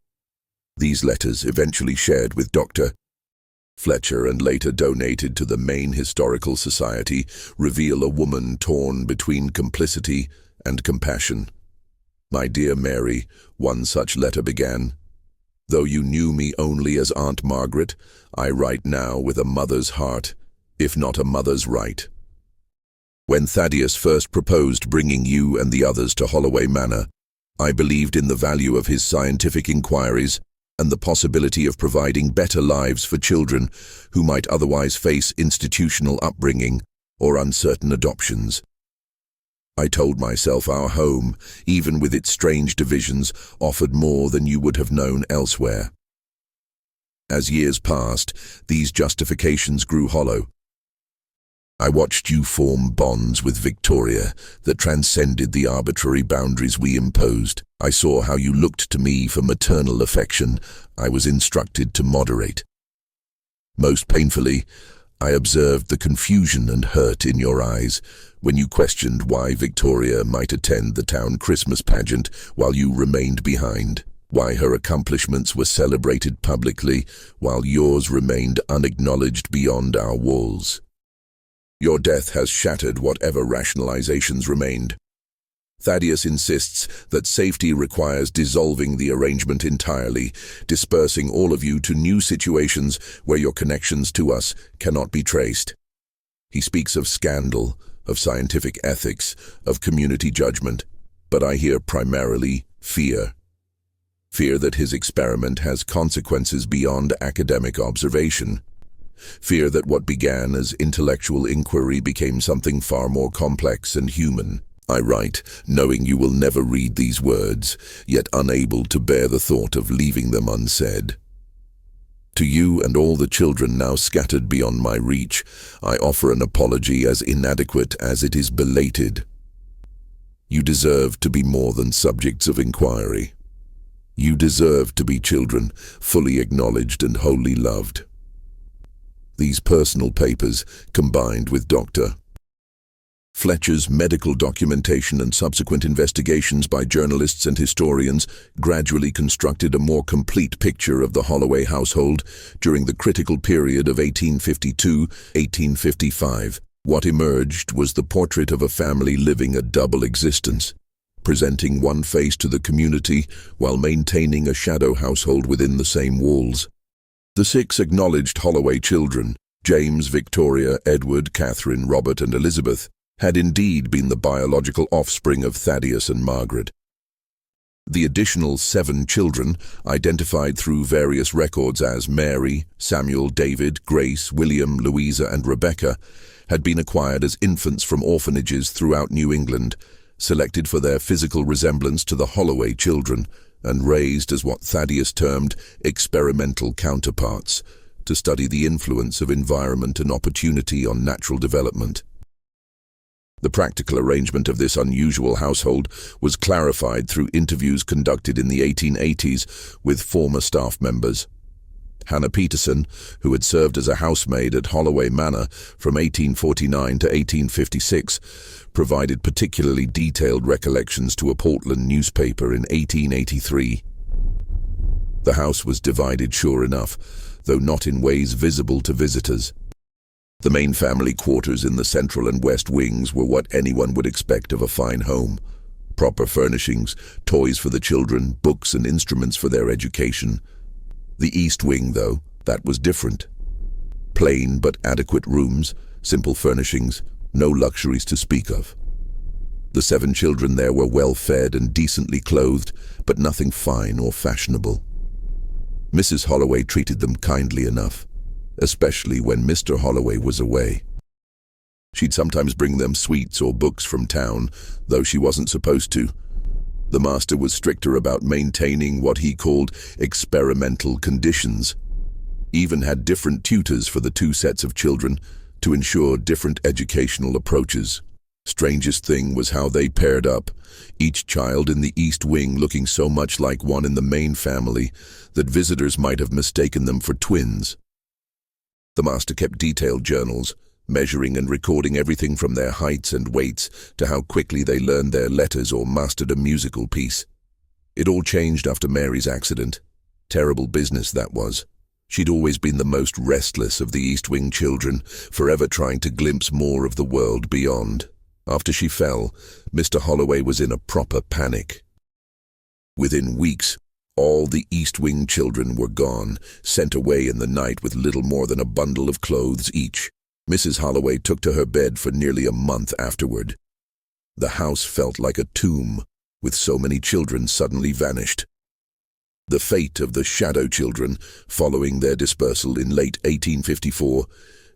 These letters, eventually shared with Dr. Fletcher and later donated to the Maine Historical Society, reveal a woman torn between complicity and compassion. "My dear Mary," one such letter began, "though you knew me only as Aunt Margaret, I write now with a mother's heart, if not a mother's right. When Thaddeus first proposed bringing you and the others to Holloway Manor, I believed in the value of his scientific inquiries and the possibility of providing better lives for children who might otherwise face institutional upbringing or uncertain adoptions. I told myself our home, even with its strange divisions, offered more than you would have known elsewhere. As years passed, these justifications grew hollow. I watched you form bonds with Victoria that transcended the arbitrary boundaries we imposed. I saw how you looked to me for maternal affection I was instructed to moderate. Most painfully, I observed the confusion and hurt in your eyes when you questioned why Victoria might attend the town Christmas pageant while you remained behind, why her accomplishments were celebrated publicly while yours remained unacknowledged beyond our walls. Your death has shattered whatever rationalizations remained. Thaddeus insists that safety requires dissolving the arrangement entirely, dispersing all of you to new situations where your connections to us cannot be traced. He speaks of scandal, of scientific ethics, of community judgment, but I hear primarily fear. Fear that his experiment has consequences beyond academic observation. Fear that what began as intellectual inquiry became something far more complex and human. I write, knowing you will never read these words, yet unable to bear the thought of leaving them unsaid. To you and all the children now scattered beyond my reach, I offer an apology as inadequate as it is belated. You deserve to be more than subjects of inquiry. You deserve to be children, fully acknowledged and wholly loved. These personal papers, combined with Dr. Fletcher's medical documentation and subsequent investigations by journalists and historians, gradually constructed a more complete picture of the Holloway household during the critical period of 1852-1855. What emerged was the portrait of a family living a double existence, presenting one face to the community while maintaining a shadow household within the same walls. The 6 acknowledged Holloway children, James, Victoria, Edward, Catherine, Robert, and Elizabeth, had indeed been the biological offspring of Thaddeus and Margaret. The additional 7 children, identified through various records as Mary, Samuel, David, Grace, William, Louisa, and Rebecca, had been acquired as infants from orphanages throughout New England, selected for their physical resemblance to the Holloway children, and raised as what Thaddeus termed experimental counterparts, to study the influence of environment and opportunity on natural development. The practical arrangement of this unusual household was clarified through interviews conducted in the 1880s with former staff members. Hannah Peterson, who had served as a housemaid at Holloway Manor from 1849 to 1856, provided particularly detailed recollections to a Portland newspaper in 1883. The house was divided, sure enough, though not in ways visible to visitors. The main family quarters in the central and west wings were what anyone would expect of a fine home. Proper furnishings, toys for the children, books and instruments for their education. The east wing, though, that was different. Plain but adequate rooms, simple furnishings, no luxuries to speak of. The 7 children there were well fed and decently clothed, but nothing fine or fashionable. Mrs. Holloway treated them kindly enough, especially when Mr. Holloway was away. She'd sometimes bring them sweets or books from town, though she wasn't supposed to. The master was stricter about maintaining what he called experimental conditions. Even had different tutors for the 2 sets of children to ensure different educational approaches. Strangest thing was how they paired up, each child in the east wing looking so much like one in the Maine family that visitors might have mistaken them for twins. The master kept detailed journals, measuring and recording everything from their heights and weights to how quickly they learned their letters or mastered a musical piece. It all changed after Mary's accident. Terrible business that was. She'd always been the most restless of the East Wing children, forever trying to glimpse more of the world beyond. After she fell, Mr. Holloway was in a proper panic. Within weeks, all the East Wing children were gone, sent away in the night with little more than a bundle of clothes each. Mrs. Holloway took to her bed for nearly a month afterward. The house felt like a tomb, with so many children suddenly vanished. The fate of the shadow children, following their dispersal in late 1854,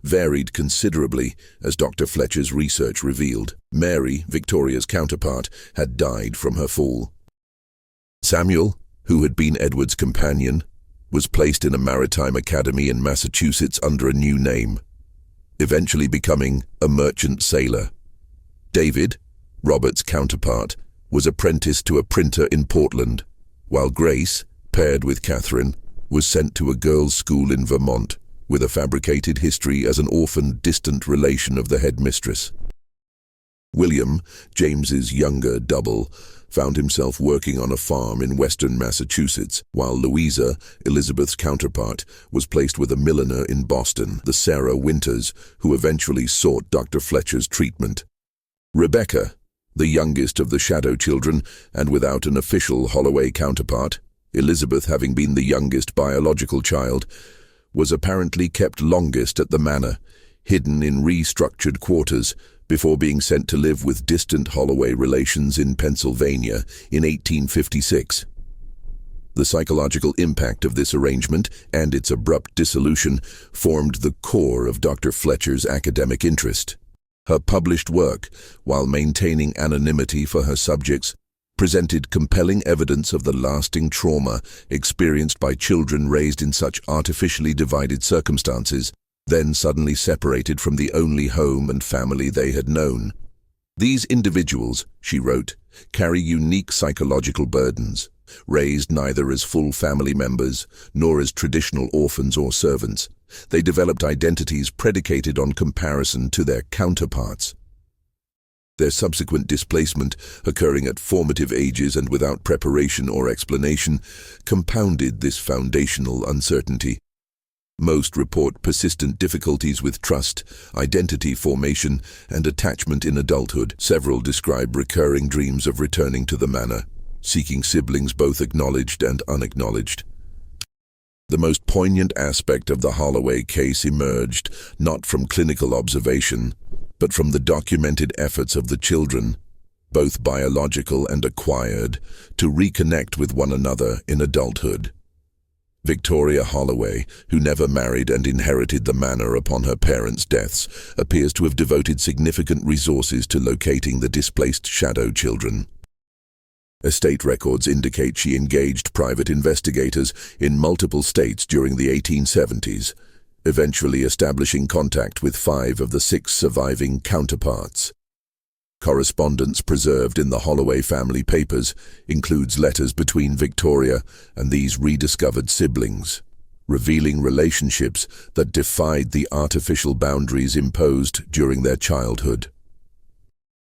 varied considerably, as Dr. Fletcher's research revealed. Mary, Victoria's counterpart, had died from her fall. Samuel, who had been Edward's companion, was placed in a maritime academy in Massachusetts under a new name, eventually becoming a merchant sailor. David, Robert's counterpart, was apprenticed to a printer in Portland, while Grace, paired with Catherine, was sent to a girls' school in Vermont, with a fabricated history as an orphaned, distant relation of the headmistress. William, James's younger double, found himself working on a farm in western Massachusetts, while Louisa, Elizabeth's counterpart, was placed with a milliner in Boston, the Sarah Winters, who eventually sought Dr. Fletcher's treatment. Rebecca, The youngest of the Shadow children, and without an official Holloway counterpart, Elizabeth, having been the youngest biological child, was apparently kept longest at the manor, hidden in restructured quarters, before being sent to live with distant Holloway relations in Pennsylvania in 1856. The psychological impact of this arrangement and its abrupt dissolution formed the core of Dr. Fletcher's academic interest. Her published work, while maintaining anonymity for her subjects, presented compelling evidence of the lasting trauma experienced by children raised in such artificially divided circumstances, then suddenly separated from the only home and family they had known. These individuals, she wrote, carry unique psychological burdens, raised neither as full family members nor as traditional orphans or servants. They developed identities predicated on comparison to their counterparts. Their subsequent displacement, occurring at formative ages and without preparation or explanation, compounded this foundational uncertainty. Most report persistent difficulties with trust, identity formation, and attachment in adulthood. Several describe recurring dreams of returning to the manor, seeking siblings both acknowledged and unacknowledged. The most poignant aspect of the Holloway case emerged not from clinical observation, but from the documented efforts of the children, both biological and acquired, to reconnect with one another in adulthood. Victoria Holloway, who never married and inherited the manor upon her parents' deaths, appears to have devoted significant resources to locating the displaced Shadow children. Estate records indicate she engaged private investigators in multiple states during the 1870s, eventually establishing contact with 5 of the 6 surviving counterparts. Correspondence preserved in the Holloway family papers includes letters between Victoria and these rediscovered siblings, revealing relationships that defied the artificial boundaries imposed during their childhood.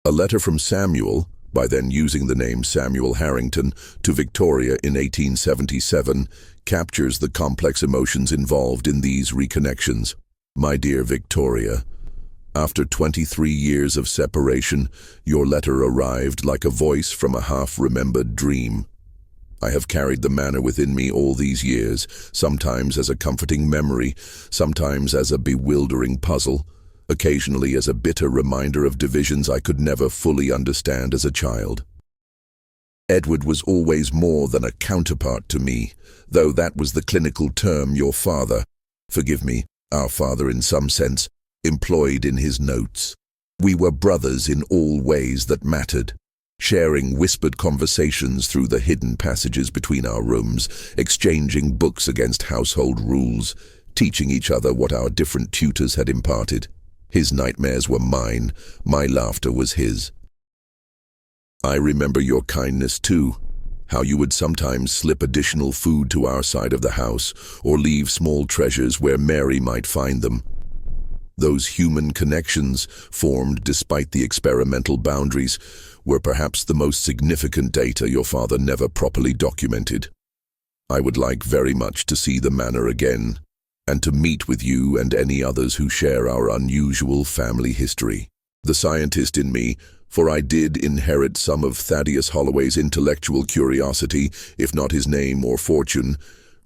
A letter from Samuel, by then using the name Samuel Harrington, to Victoria in 1877, captures the complex emotions involved in these reconnections. My dear Victoria, after 23 years of separation, your letter arrived like a voice from a half-remembered dream. I have carried the manor within me all these years, sometimes as a comforting memory, sometimes as a bewildering puzzle, occasionally as a bitter reminder of divisions I could never fully understand as a child. Edward was always more than a counterpart to me, though that was the clinical term your father, forgive me, our father in some sense, employed in his notes. We were brothers in all ways that mattered, sharing whispered conversations through the hidden passages between our rooms, exchanging books against household rules, teaching each other what our different tutors had imparted. His nightmares were mine, my laughter was his. I remember your kindness too, how you would sometimes slip additional food to our side of the house, or leave small treasures where Mary might find them. Those human connections, formed despite the experimental boundaries, were perhaps the most significant data your father never properly documented. I would like very much to see the manor again, and to meet with you and any others who share our unusual family history. The scientist in me, for I did inherit some of Thaddeus Holloway's intellectual curiosity, if not his name or fortune,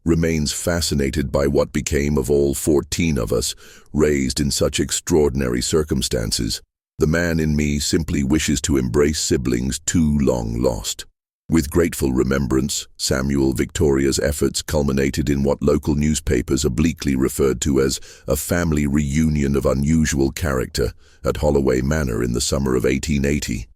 remains fascinated by what became of all 14 of us, raised in such extraordinary circumstances. The man in me simply wishes to embrace siblings too long lost. With grateful remembrance, Samuel Victoria's efforts culminated in what local newspapers obliquely referred to as a family reunion of unusual character at Holloway Manor in the summer of 1880.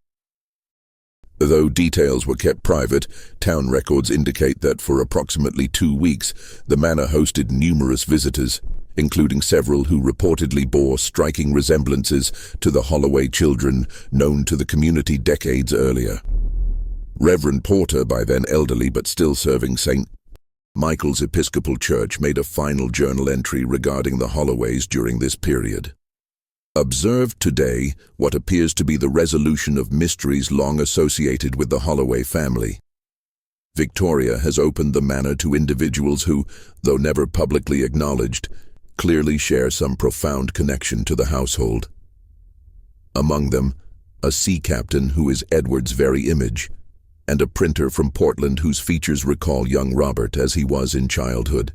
Though details were kept private, town records indicate that for approximately 2 weeks, the manor hosted numerous visitors, including several who reportedly bore striking resemblances to the Holloway children known to the community decades earlier. Reverend Porter, by then elderly but still serving St. Michael's Episcopal Church, made a final journal entry regarding the Holloways during this period. Observed today what appears to be the resolution of mysteries long associated with the Holloway family. Victoria has opened the manor to individuals who, though never publicly acknowledged, clearly share some profound connection to the household. Among them, a sea captain who is Edward's very image, and a printer from Portland whose features recall young Robert as he was in childhood.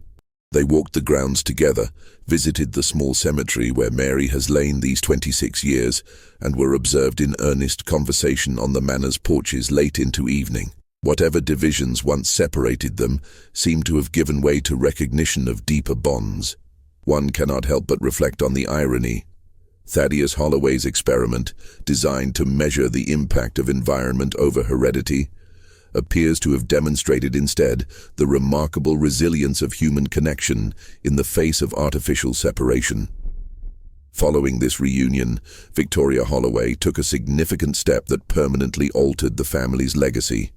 They walked the grounds together, visited the small cemetery where Mary has lain these 26 years, and were observed in earnest conversation on the manor's porches late into evening. Whatever divisions once separated them seemed to have given way to recognition of deeper bonds. One cannot help but reflect on the irony. Thaddeus Holloway's experiment, designed to measure the impact of environment over heredity, appears to have demonstrated instead the remarkable resilience of human connection in the face of artificial separation. Following this reunion, Victoria Holloway took a significant step that permanently altered the family's legacy.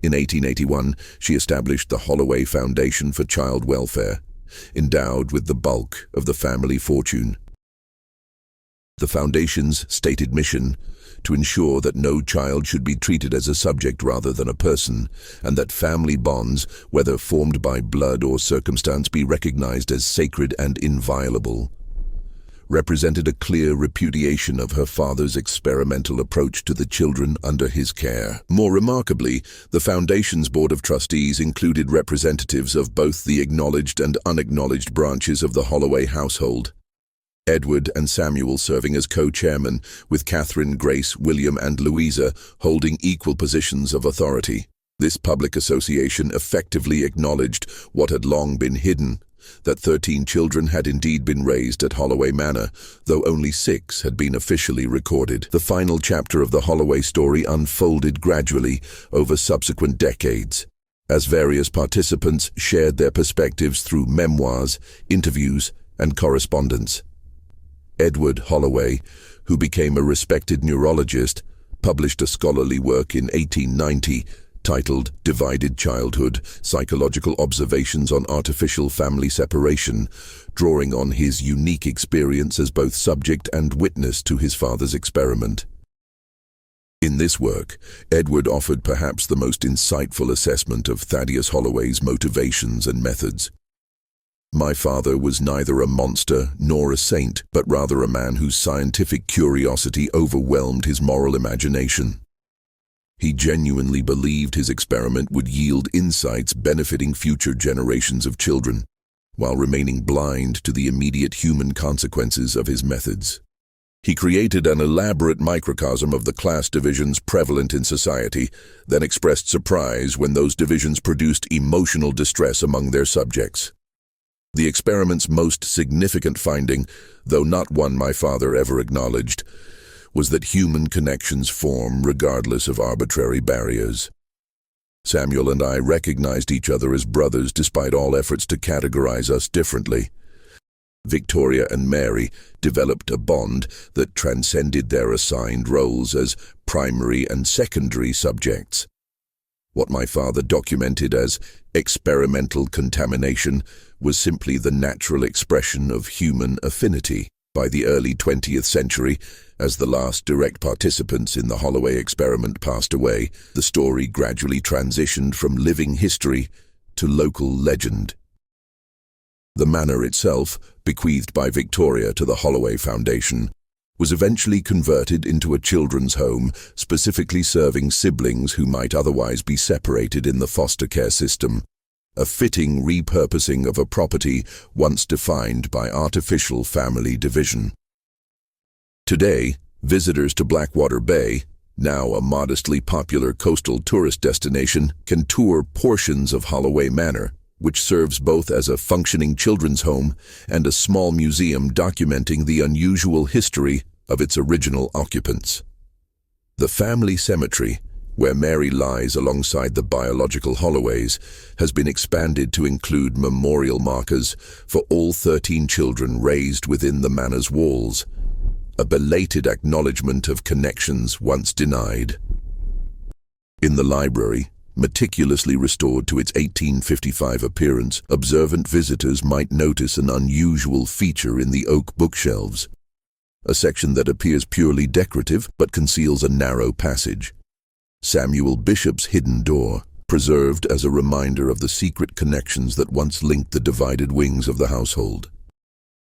In 1881, she established the Holloway Foundation for Child Welfare, endowed with the bulk of the family fortune. The foundation's stated mission: to ensure that no child should be treated as a subject rather than a person, and that family bonds, whether formed by blood or circumstance, be recognized as sacred and inviolable, represented a clear repudiation of her father's experimental approach to the children under his care. More remarkably, the Foundation's Board of Trustees included representatives of both the acknowledged and unacknowledged branches of the Holloway household. Edward and Samuel serving as co-chairmen, with Catherine, Grace, William and Louisa holding equal positions of authority. This public association effectively acknowledged what had long been hidden, that 13 children had indeed been raised at Holloway Manor, though only 6 had been officially recorded. The final chapter of the Holloway story unfolded gradually over subsequent decades, as various participants shared their perspectives through memoirs, interviews and correspondence. Edward Holloway, who became a respected neurologist, published a scholarly work in 1890 titled Divided Childhood: Psychological Observations on Artificial Family Separation, drawing on his unique experience as both subject and witness to his father's experiment. In this work, Edward offered perhaps the most insightful assessment of Thaddeus Holloway's motivations and methods. My father was neither a monster nor a saint, but rather a man whose scientific curiosity overwhelmed his moral imagination. He genuinely believed his experiment would yield insights benefiting future generations of children, while remaining blind to the immediate human consequences of his methods. He created an elaborate microcosm of the class divisions prevalent in society, then expressed surprise when those divisions produced emotional distress among their subjects. The experiment's most significant finding, though not one my father ever acknowledged, was that human connections form regardless of arbitrary barriers. Samuel and I recognized each other as brothers despite all efforts to categorize us differently. Victoria and Mary developed a bond that transcended their assigned roles as primary and secondary subjects. What my father documented as experimental contamination was simply the natural expression of human affinity. By the early 20th century, as the last direct participants in the Holloway experiment passed away, the story gradually transitioned from living history to local legend. The manor itself, bequeathed by Victoria to the Holloway Foundation, was eventually converted into a children's home, specifically serving siblings who might otherwise be separated in the foster care system, a fitting repurposing of a property once defined by artificial family division. Today, visitors to Blackwater Bay, now a modestly popular coastal tourist destination, can tour portions of Holloway Manor, which serves both as a functioning children's home and a small museum documenting the unusual history of its original occupants. The family cemetery, where Mary lies alongside the biological Holloways, has been expanded to include memorial markers for all 13 children raised within the manor's walls, a belated acknowledgement of connections once denied. In the library, meticulously restored to its 1855 appearance, observant visitors might notice an unusual feature in the oak bookshelves, a section that appears purely decorative but conceals a narrow passage. Samuel Bishop's hidden door, preserved as a reminder of the secret connections that once linked the divided wings of the household.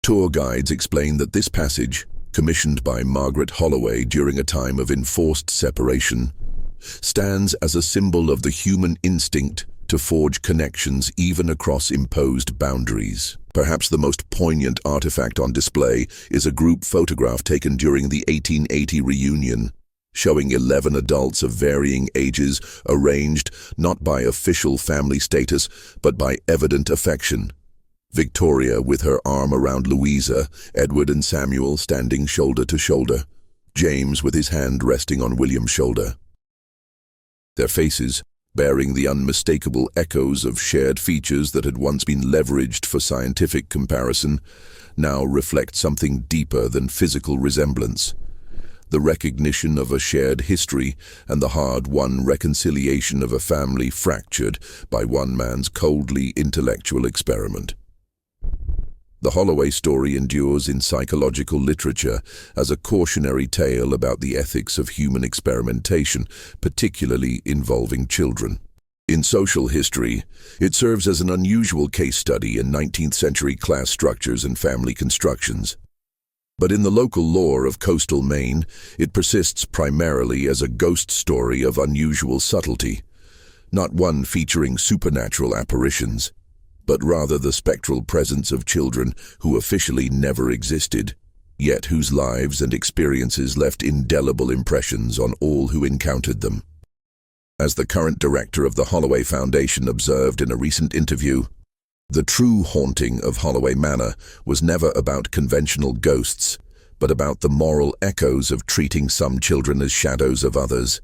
Tour guides explain that this passage, commissioned by Margaret Holloway during a time of enforced separation, stands as a symbol of the human instinct to forge connections even across imposed boundaries. Perhaps the most poignant artifact on display is a group photograph taken during the 1880 reunion, showing 11 adults of varying ages arranged not by official family status but by evident affection. Victoria with her arm around Louisa, Edward and Samuel standing shoulder to shoulder, James with his hand resting on William's shoulder. Their faces, bearing the unmistakable echoes of shared features that had once been leveraged for scientific comparison, now reflect something deeper than physical resemblance. The recognition of a shared history and the hard-won reconciliation of a family fractured by one man's coldly intellectual experiment. The Holloway story endures in psychological literature as a cautionary tale about the ethics of human experimentation, particularly involving children. In social history, it serves as an unusual case study in 19th-century class structures and family constructions. But in the local lore of coastal Maine, it persists primarily as a ghost story of unusual subtlety, not one featuring supernatural apparitions, but rather the spectral presence of children who officially never existed, yet whose lives and experiences left indelible impressions on all who encountered them. As the current director of the Holloway Foundation observed in a recent interview, the true haunting of Holloway Manor was never about conventional ghosts, but about the moral echoes of treating some children as shadows of others.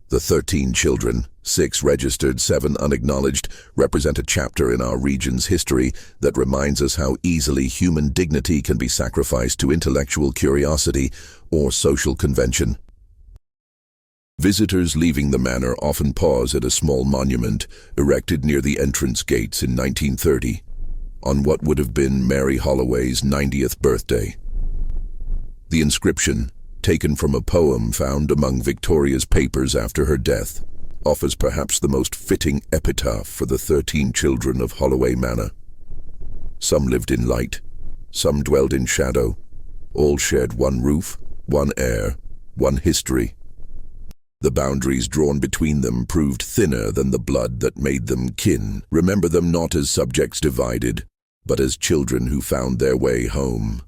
The 13 children, 6 registered, 7 unacknowledged, represent a chapter in our region's history that reminds us how easily human dignity can be sacrificed to intellectual curiosity or social convention. Visitors leaving the manor often pause at a small monument erected near the entrance gates in 1930, on what would have been Mary Holloway's 90th birthday. The inscription, taken from a poem found among Victoria's papers after her death, offers perhaps the most fitting epitaph for the 13 children of Holloway Manor. Some lived in light, some dwelled in shadow, all shared one roof, one air, one history. The boundaries drawn between them proved thinner than the blood that made them kin. Remember them not as subjects divided, but as children who found their way home.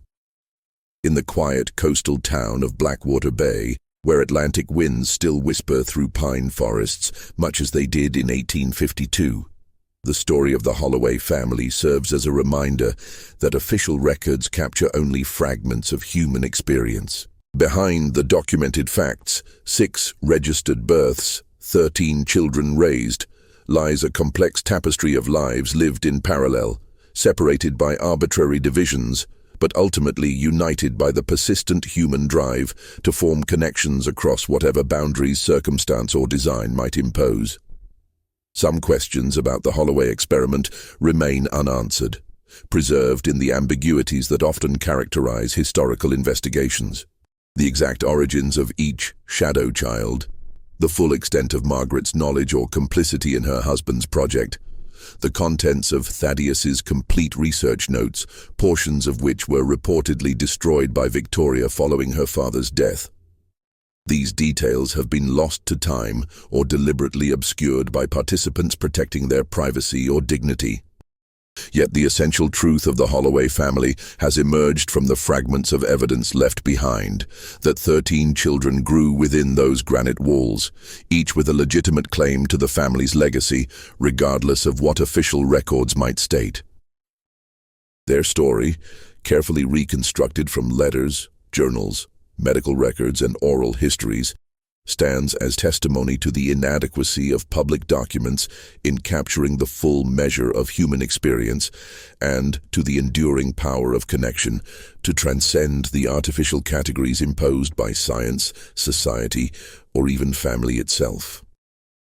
In the quiet coastal town of Blackwater Bay, where Atlantic winds still whisper through pine forests, much as they did in 1852, the story of the Holloway family serves as a reminder that official records capture only fragments of human experience. Behind the documented facts, 6 registered births, 13 children raised, lies a complex tapestry of lives lived in parallel, separated by arbitrary divisions, but ultimately united by the persistent human drive to form connections across whatever boundaries circumstance or design might impose. Some questions about the Holloway experiment remain unanswered, preserved in the ambiguities that often characterize historical investigations. The exact origins of each shadow child, the full extent of Margaret's knowledge or complicity in her husband's project, the contents of Thaddeus's complete research notes, portions of which were reportedly destroyed by Victoria following her father's death. These details have been lost to time or deliberately obscured by participants protecting their privacy or dignity. Yet the essential truth of the Holloway family has emerged from the fragments of evidence left behind, that 13 children grew within those granite walls, each with a legitimate claim to the family's legacy, regardless of what official records might state. Their story, carefully reconstructed from letters, journals, medical records, and oral histories, stands as testimony to the inadequacy of public documents in capturing the full measure of human experience and to the enduring power of connection to transcend the artificial categories imposed by science, society, or even family itself.